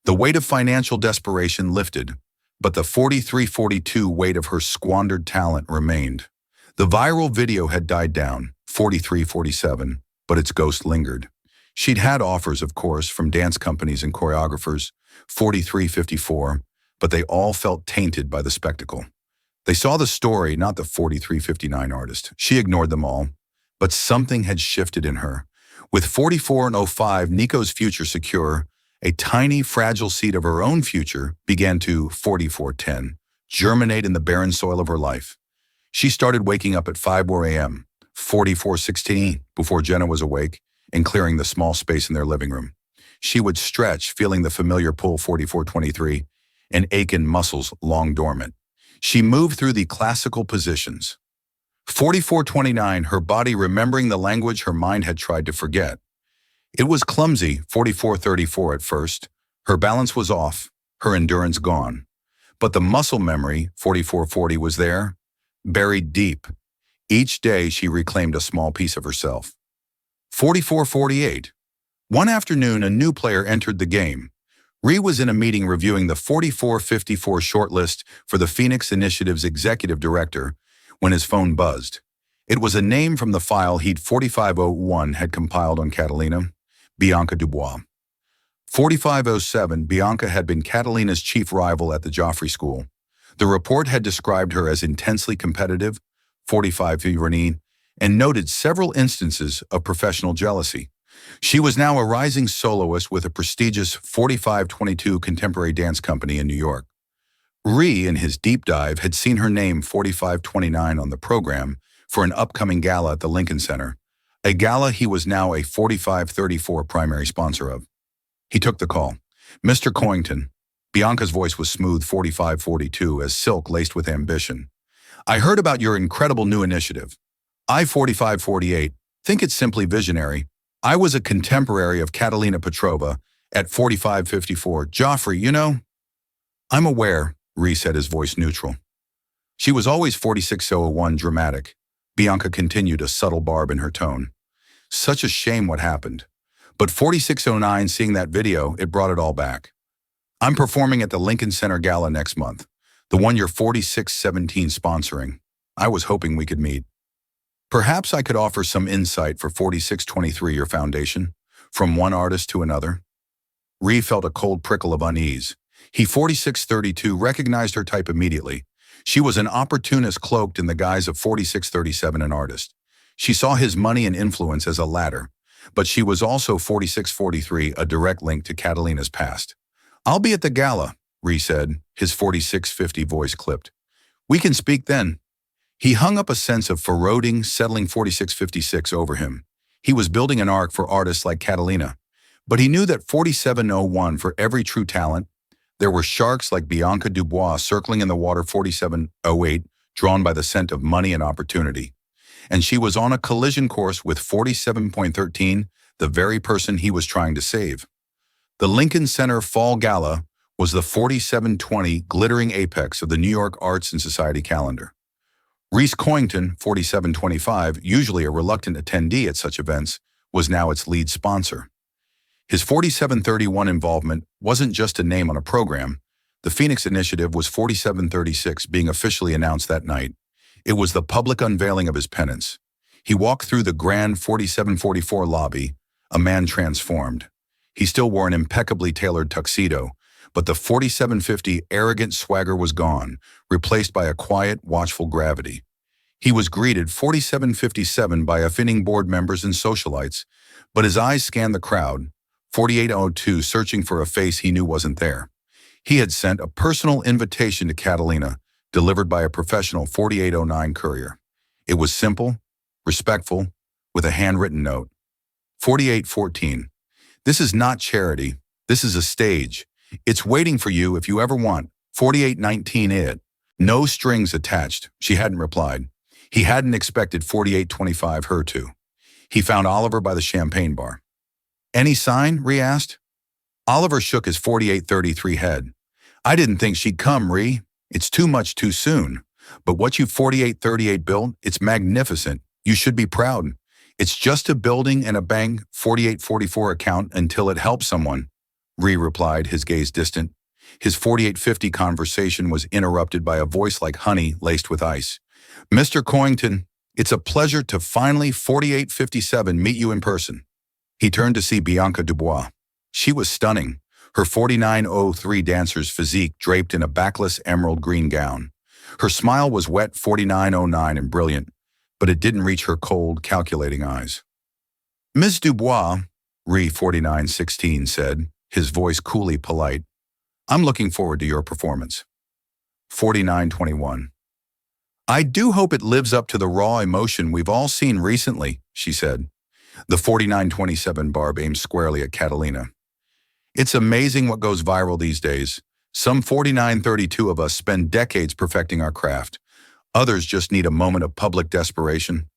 The weight of financial desperation lifted, but the 4342 weight of her squandered talent remained. The viral video had died down, 4347, but its ghost lingered. She'd had offers, of course, from dance companies and choreographers, 4354, but they all felt tainted by the spectacle. They saw the story, not the 4359 artist. She ignored them all, but something had shifted in her. With 4405, Nico's future secure, a tiny, fragile seed of her own future began to, 4410, germinate in the barren soil of her life. She started waking up at 5 a.m., 4416, before Jenna was awake, and clearing the small space in their living room. She would stretch, feeling the familiar pull 4423, and ache in muscles long dormant. She moved through the classical positions. 4429, her body remembering the language her mind had tried to forget. It was clumsy, 4434 at first. Her balance was off, her endurance gone. But the muscle memory, 4440, was there, buried deep. Each day she reclaimed a small piece of herself. 4448. One afternoon, a new player entered the game. Ree was in a meeting reviewing the 4454 shortlist for the Phoenix Initiative's executive director when his phone buzzed. It was a name from the file he'd 4501 had compiled on Catalina, Bianca Dubois. 4507, Bianca had been Catalina's chief rival at the Joffrey School. The report had described her as intensely competitive, 45 Verine, and noted several instances of professional jealousy. She was now a rising soloist with a prestigious 4522 contemporary dance company in New York. Ree, in his deep dive, had seen her name 4529 on the program for an upcoming gala at the Lincoln Center, a gala he was now a 4534 primary sponsor of. He took the call. "Mr. Coington." Bianca's voice was smooth 4542 as silk laced with ambition. "I heard about your incredible new initiative. I 4548 think it's simply visionary. I was a contemporary of Catalina Petrova at 4554. Joffrey, you know." "I'm aware," Ree said, his voice neutral. "She was always 4601 dramatic." Bianca continued, a subtle barb in her tone. "Such a shame what happened. But 4609, seeing that video, it brought it all back. I'm performing at the Lincoln Center Gala next month, the one you're 4617 sponsoring. I was hoping we could meet. Perhaps I could offer some insight for 4623, your foundation, from one artist to another." Ree felt a cold prickle of unease. He 4632 recognized her type immediately. She was an opportunist cloaked in the guise of 4637, an artist. She saw his money and influence as a ladder, but she was also 4643, a direct link to Catalina's past. "I'll be at the gala," Ree said, his 4650 voice clipped. "We can speak then." He hung up a sense of foreboding settling 4656 over him. He was building an arc for artists like Catalina, but he knew that 4701, for every true talent, there were sharks like Bianca Dubois circling in the water 4708, drawn by the scent of money and opportunity. And she was on a collision course with 47.13, the very person he was trying to save. The Lincoln Center Fall Gala was the 4720 glittering apex of the New York Arts and Society calendar. Reese Coington, 4725, usually a reluctant attendee at such events, was now its lead sponsor. His 4731 involvement wasn't just a name on a program. The Phoenix Initiative was 4736 being officially announced that night. It was the public unveiling of his penance. He walked through the grand 4744 lobby, a man transformed. He still wore an impeccably tailored tuxedo, but the 4750 arrogant swagger was gone, replaced by a quiet, watchful gravity. He was greeted 4757 by affining board members and socialites, but his eyes scanned the crowd, 4802 searching for a face he knew wasn't there. He had sent a personal invitation to Catalina, delivered by a professional 4809 courier. It was simple, respectful, with a handwritten note. 4814. "This is not charity. This is a stage. It's waiting for you if you ever want. 4819 it. No strings attached," she hadn't replied. He hadn't expected 4825 her to. He found Oliver by the champagne bar. "Any sign?" Ree asked. Oliver shook his 4833 head. "I didn't think she'd come, Ree. It's too much too soon. But what you 4838 built, it's magnificent. You should be proud. It's just a building and a bank 4844 account until it helps someone," Ree replied, his gaze distant. His 4850 conversation was interrupted by a voice like honey laced with ice. "Mr. Coington, it's a pleasure to finally 4857 meet you in person." He turned to see Bianca Dubois. She was stunning, her 4903 dancer's physique draped in a backless emerald green gown. Her smile was wet 4909 and brilliant, but it didn't reach her cold, calculating eyes. "Ms. Dubois," Ree 4916 said, his voice coolly polite, "I'm looking forward to your performance." 4921. "I do hope it lives up to the raw emotion we've all seen recently," she said. The 4927 barb aimed squarely at Catalina. "It's amazing what goes viral these days. Some 4932 of us spend decades perfecting our craft. Others just need a moment of public desperation."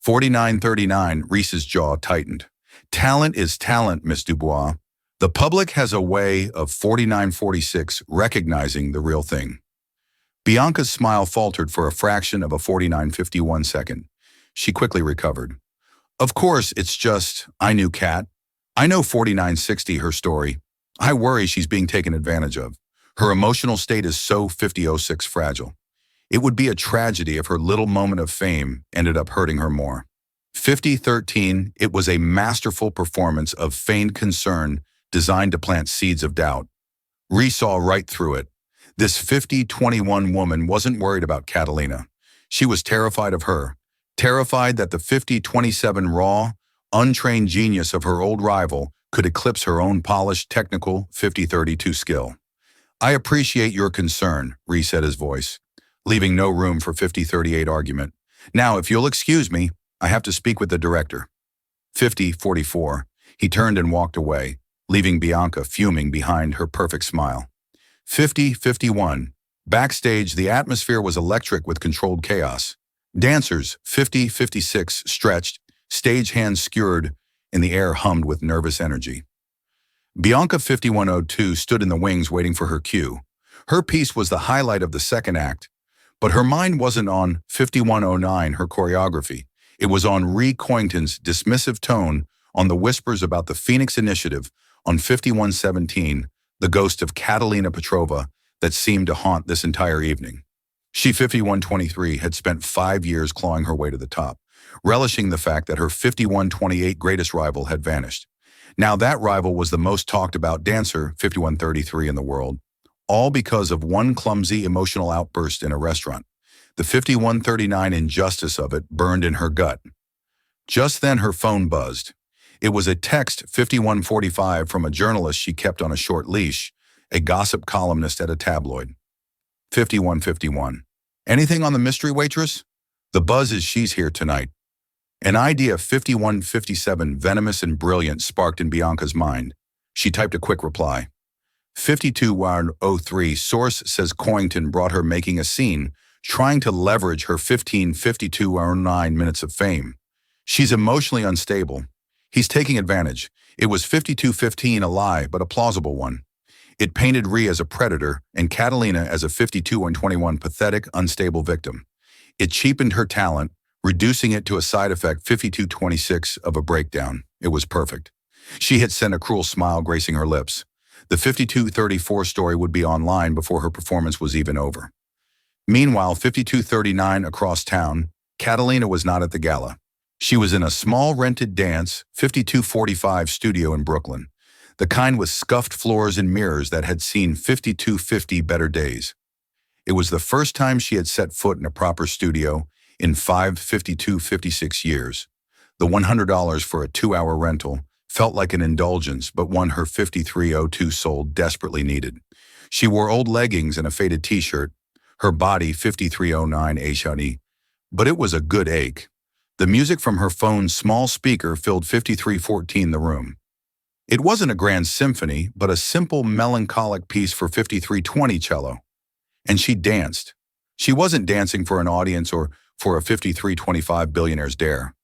4939, Reese's jaw tightened. "Talent is talent, Miss Dubois. The public has a way of 4946 recognizing the real thing." Bianca's smile faltered for a fraction of a 4951 second. She quickly recovered. "Of course, it's just, I knew Kat. I know 4960, her story. I worry she's being taken advantage of. Her emotional state is so 5006 fragile. It would be a tragedy if her little moment of fame ended up hurting her more." 5013, it was a masterful performance of feigned concern designed to plant seeds of doubt. Ree saw right through it. This 5021 woman wasn't worried about Catalina. She was terrified of her, terrified that the 50-27 raw, untrained genius of her old rival could eclipse her own polished, technical 50-32 skill. "I appreciate your concern," reset his voice, leaving no room for 50-38 argument. "Now, if you'll excuse me, I have to speak with the director." 50-44. He turned and walked away, leaving Bianca fuming behind her perfect smile. 50-51. Backstage, the atmosphere was electric with controlled chaos. Dancers, 50-56, stretched, stage hands skewered, and the air hummed with nervous energy. Bianca 5102 stood in the wings waiting for her cue. Her piece was the highlight of the second act, but her mind wasn't on 5109, her choreography. It was on Ree Coington's dismissive tone, on the whispers about the Phoenix Initiative, on 5117, the ghost of Catalina Petrova that seemed to haunt this entire evening. She 5123 had spent 5 years clawing her way to the top, relishing the fact that her 5128 greatest rival had vanished. Now that rival was the most talked about dancer, 5133, in the world, all because of one clumsy emotional outburst in a restaurant. The 5139 injustice of it burned in her gut. Just then her phone buzzed. It was a text 5145 from a journalist she kept on a short leash, a gossip columnist at a tabloid. 5151. "Anything on the mystery waitress? The buzz is she's here tonight." An idea 5157, venomous and brilliant, sparked in Bianca's mind. She typed a quick reply. 52-03, source says Coington brought her making a scene, trying to leverage her 15-52-09 minutes of fame. "She's emotionally unstable. He's taking advantage." It was 52-15, a lie, but a plausible one. It painted Ree as a predator and Catalina as a 52-21 pathetic, unstable victim. It cheapened her talent, reducing it to a side effect 52-26 of a breakdown. It was perfect. She had sent a cruel smile gracing her lips. The 52-34 story would be online before her performance was even over. Meanwhile, 52-39 across town, Catalina was not at the gala. She was in a small rented dance, 5245 studio in Brooklyn, the kind with scuffed floors and mirrors that had seen 5250 better days. It was the first time she had set foot in a proper studio in 52-56 years. The $100 for a 2-hour rental felt like an indulgence, but one her 5302 soul desperately needed. She wore old leggings and a faded t-shirt, her body 5309 Ashani, but it was a good ache. The music from her phone's small speaker filled 5314 the room. It wasn't a grand symphony, but a simple, melancholic piece for 5320 cello. And she danced. She wasn't dancing for an audience or for a 5325 billionaire's dare.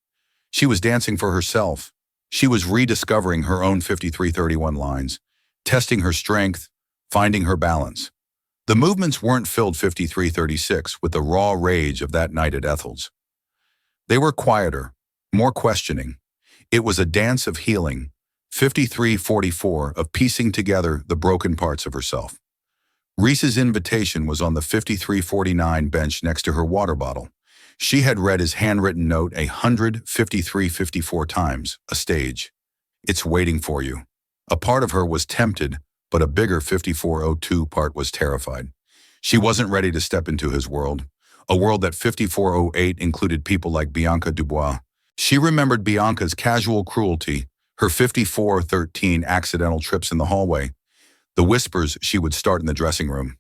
She was dancing for herself. She was rediscovering her own 5331 lines, testing her strength, finding her balance. The movements weren't filled 5336 with the raw rage of that night at Ethel's. They were quieter, more questioning. It was a dance of healing, 5344, of piecing together the broken parts of herself. Reese's invitation was on the 5349 bench next to her water bottle. She had read his handwritten note 153-54 times, a stage. "It's waiting for you." A part of her was tempted, but a bigger 5402 part was terrified. She wasn't ready to step into his world, a world that 5408 included people like Bianca Dubois. She remembered Bianca's casual cruelty, her 5413 accidental trips in the hallway, the whispers she would start in the dressing room.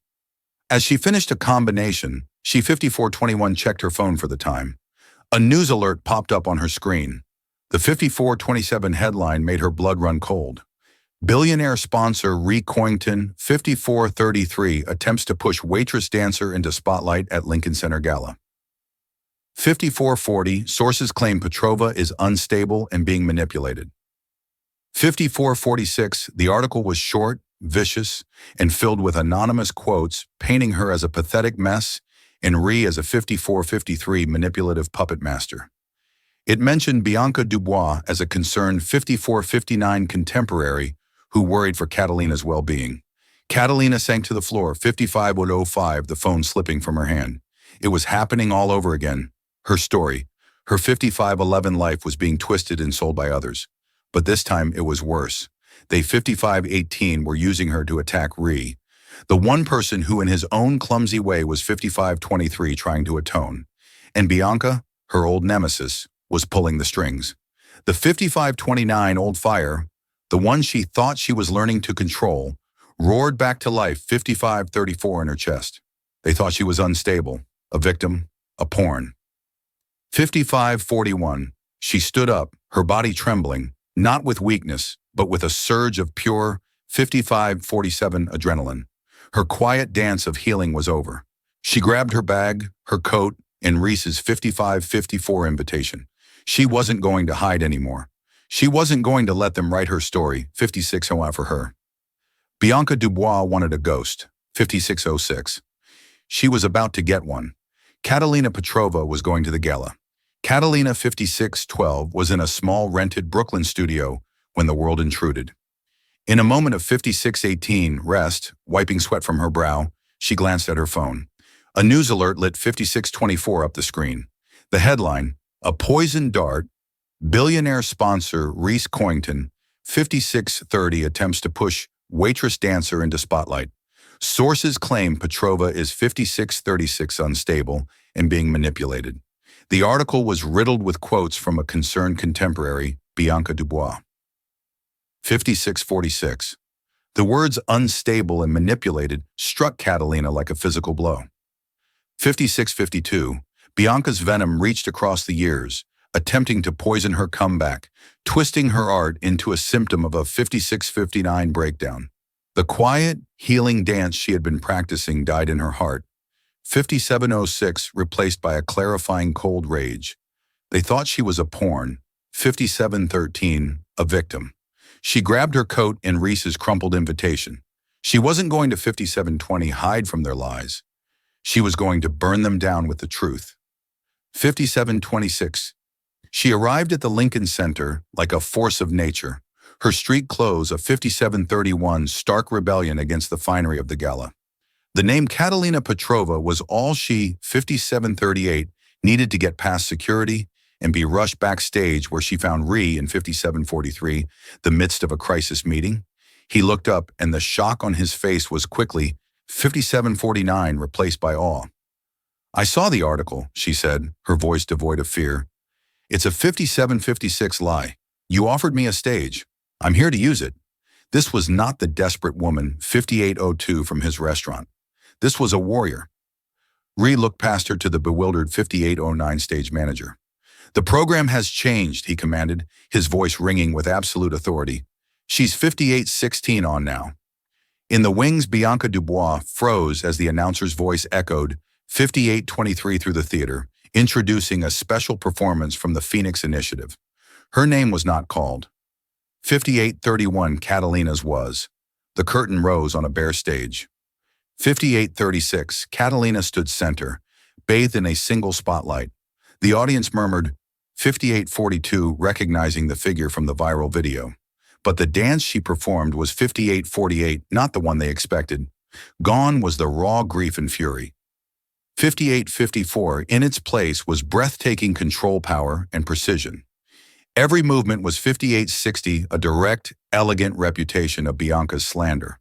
As she finished a combination, she 5421 checked her phone for the time. A news alert popped up on her screen. The 5427 headline made her blood run cold. Billionaire sponsor Ree Coington, 5433, attempts to push waitress dancer into spotlight at Lincoln Center Gala. 5440, sources claim Petrova is unstable and being manipulated. 5446, the article was short, vicious, and filled with anonymous quotes painting her as a pathetic mess and Ree as a 5453 manipulative puppet master. It mentioned Bianca Dubois as a concerned 5459 contemporary who worried for Catalina's well-being. Catalina sank to the floor, 5505, the phone slipping from her hand. It was happening all over again. Her story, her 5511 life was being twisted and sold by others. But this time it was worse. They 5518 were using her to attack Ree, the one person who in his own clumsy way was 5523 trying to atone. And Bianca, her old nemesis, was pulling the strings. The 5529 old fire, the one she thought she was learning to control, roared back to life 5534 in her chest. They thought she was unstable, a victim, a pawn. 5541. She stood up, her body trembling, not with weakness, but with a surge of pure 5547 adrenaline. Her quiet dance of healing was over. She grabbed her bag, her coat, and Reese's 5554 invitation. She wasn't going to hide anymore. She wasn't going to let them write her story, 5601 for her. Bianca Dubois wanted a ghost, 5606. She was about to get one. Catalina Petrova was going to the gala. Catalina 5612 was in a small rented Brooklyn studio when the world intruded. In a moment of 5618 rest, wiping sweat from her brow, she glanced at her phone. A news alert lit 5624 up the screen. The headline, "A Poison Dart, Billionaire Sponsor Reese Coington, 5630 attempts to push Waitress dancer into spotlight. Sources claim Petrova is 5636 unstable and being manipulated." The article was riddled with quotes from a concerned contemporary, Bianca Dubois. 5646. The words unstable and manipulated struck Catalina like a physical blow. 5652. Bianca's venom reached across the years, attempting to poison her comeback, twisting her art into a symptom of a 5659 breakdown. The quiet, healing dance she had been practicing died in her heart. 5706 replaced by a clarifying cold rage. They thought she was a pawn. 5713, a victim. She grabbed her coat and Reese's crumpled invitation. She wasn't going to 5720 hide from their lies. She was going to burn them down with the truth. 5726. She arrived at the Lincoln Center like a force of nature. Her street clothes a 5731 stark rebellion against the finery of the gala. The name Catalina Petrova was all she, 5738, needed to get past security and be rushed backstage where she found Ree in 5743, the midst of a crisis meeting. He looked up and the shock on his face was quickly 5749 replaced by awe. "I saw the article," she said, her voice devoid of fear. "It's a 5756 lie. You offered me a stage. I'm here to use it." This was not the desperate woman, 5802 from his restaurant. This was a warrior. Ree looked past her to the bewildered 5809 stage manager. "The program has changed," he commanded, his voice ringing with absolute authority. "She's 5816 on now." In the wings, Bianca Dubois froze as the announcer's voice echoed 5823 through the theater, introducing a special performance from the Phoenix Initiative. Her name was not called. 5831 Catalina's was. The curtain rose on a bare stage. 5836 Catalina stood center, bathed in a single spotlight. The audience murmured 5842, recognizing the figure from the viral video. But the dance she performed was 5848, not the one they expected. Gone was the raw grief and fury. 5854, in its place, was breathtaking control power and precision. Every movement was 5860, a direct, elegant reputation of Bianca's slander.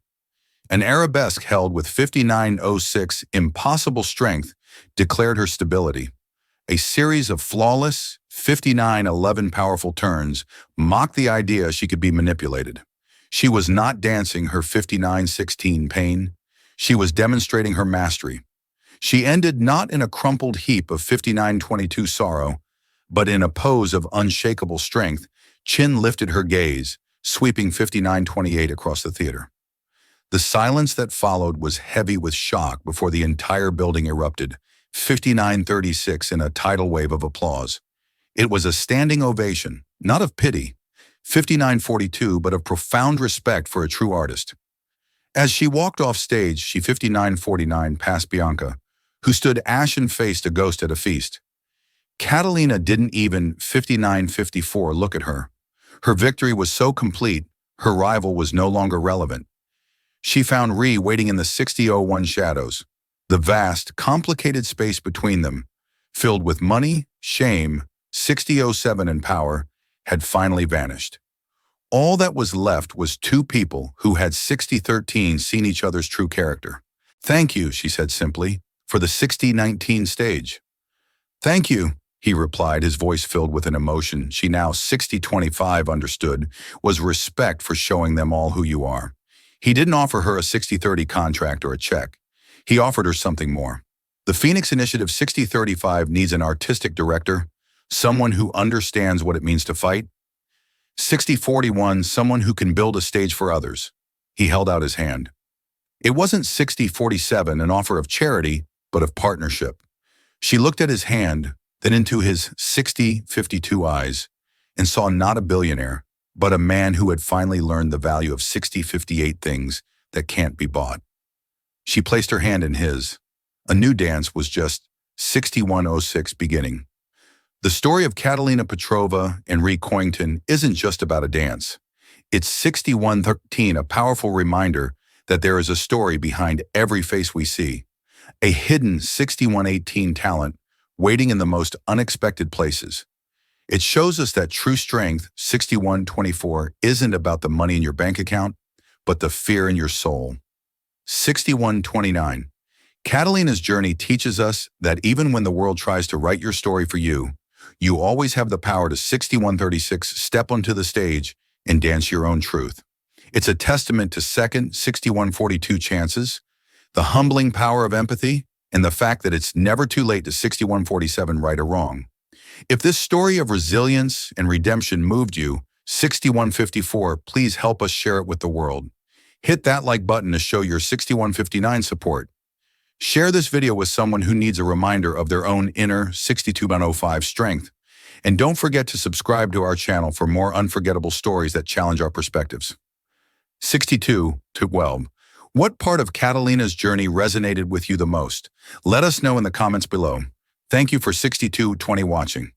An arabesque held with 5906 impossible strength declared her stability. A series of flawless, 5911 powerful turns mocked the idea she could be manipulated. She was not dancing her 5916 pain. She was demonstrating her mastery. She ended not in a crumpled heap of 5922 sorrow, but in a pose of unshakable strength. Chin lifted her gaze, sweeping 5928 across the theater. The silence that followed was heavy with shock before the entire building erupted, 5936 in a tidal wave of applause. It was a standing ovation, not of pity, 5942, but of profound respect for a true artist. As she walked off stage, she 5949 passed Bianca, who stood ashen-faced, a ghost at a feast. Catalina didn't even 5954 look at her. Her victory was so complete, her rival was no longer relevant. She found Ree waiting in the 6001 shadows. The vast, complicated space between them, filled with money, shame, 6007 and power, had finally vanished. All that was left was two people who had 6013 seen each other's true character. "Thank you," she said simply, "for the 6019 stage." "Thank you," he replied, his voice filled with an emotion she now 60-25 understood was respect for showing them all who you are. He didn't offer her a 60-30 contract or a check. He offered her something more. The Phoenix Initiative 60-35 needs an artistic director, someone who understands what it means to fight. 60-41, someone who can build a stage for others. He held out his hand. It wasn't 60-47, an offer of charity, but of partnership. She looked at his hand, then into his 60-52 eyes, and saw not a billionaire, but a man who had finally learned the value of 60-58 things that can't be bought. She placed her hand in his. A new dance was just 6106 beginning. The story of Catalina Petrova and Ree Coington isn't just about a dance. It's 6113, a powerful reminder that there is a story behind every face we see, a hidden 6118 talent waiting in the most unexpected places. It shows us that true strength, 6124, isn't about the money in your bank account, but the fear in your soul. 6129. Catalina's journey teaches us that even when the world tries to write your story for you, you always have the power to 6136 step onto the stage and dance your own truth. It's a testament to second 6142 chances, the humbling power of empathy, and the fact that it's never too late to 6147 right or wrong. If this story of resilience and redemption moved you, 6154, please help us share it with the world. Hit that like button to show your 6159 support. Share this video with someone who needs a reminder of their own inner 6205 strength. And don't forget to subscribe to our channel for more unforgettable stories that challenge our perspectives. 62-12. What part of Catalina's journey resonated with you the most? Let us know in the comments below. Thank you for 6220 watching.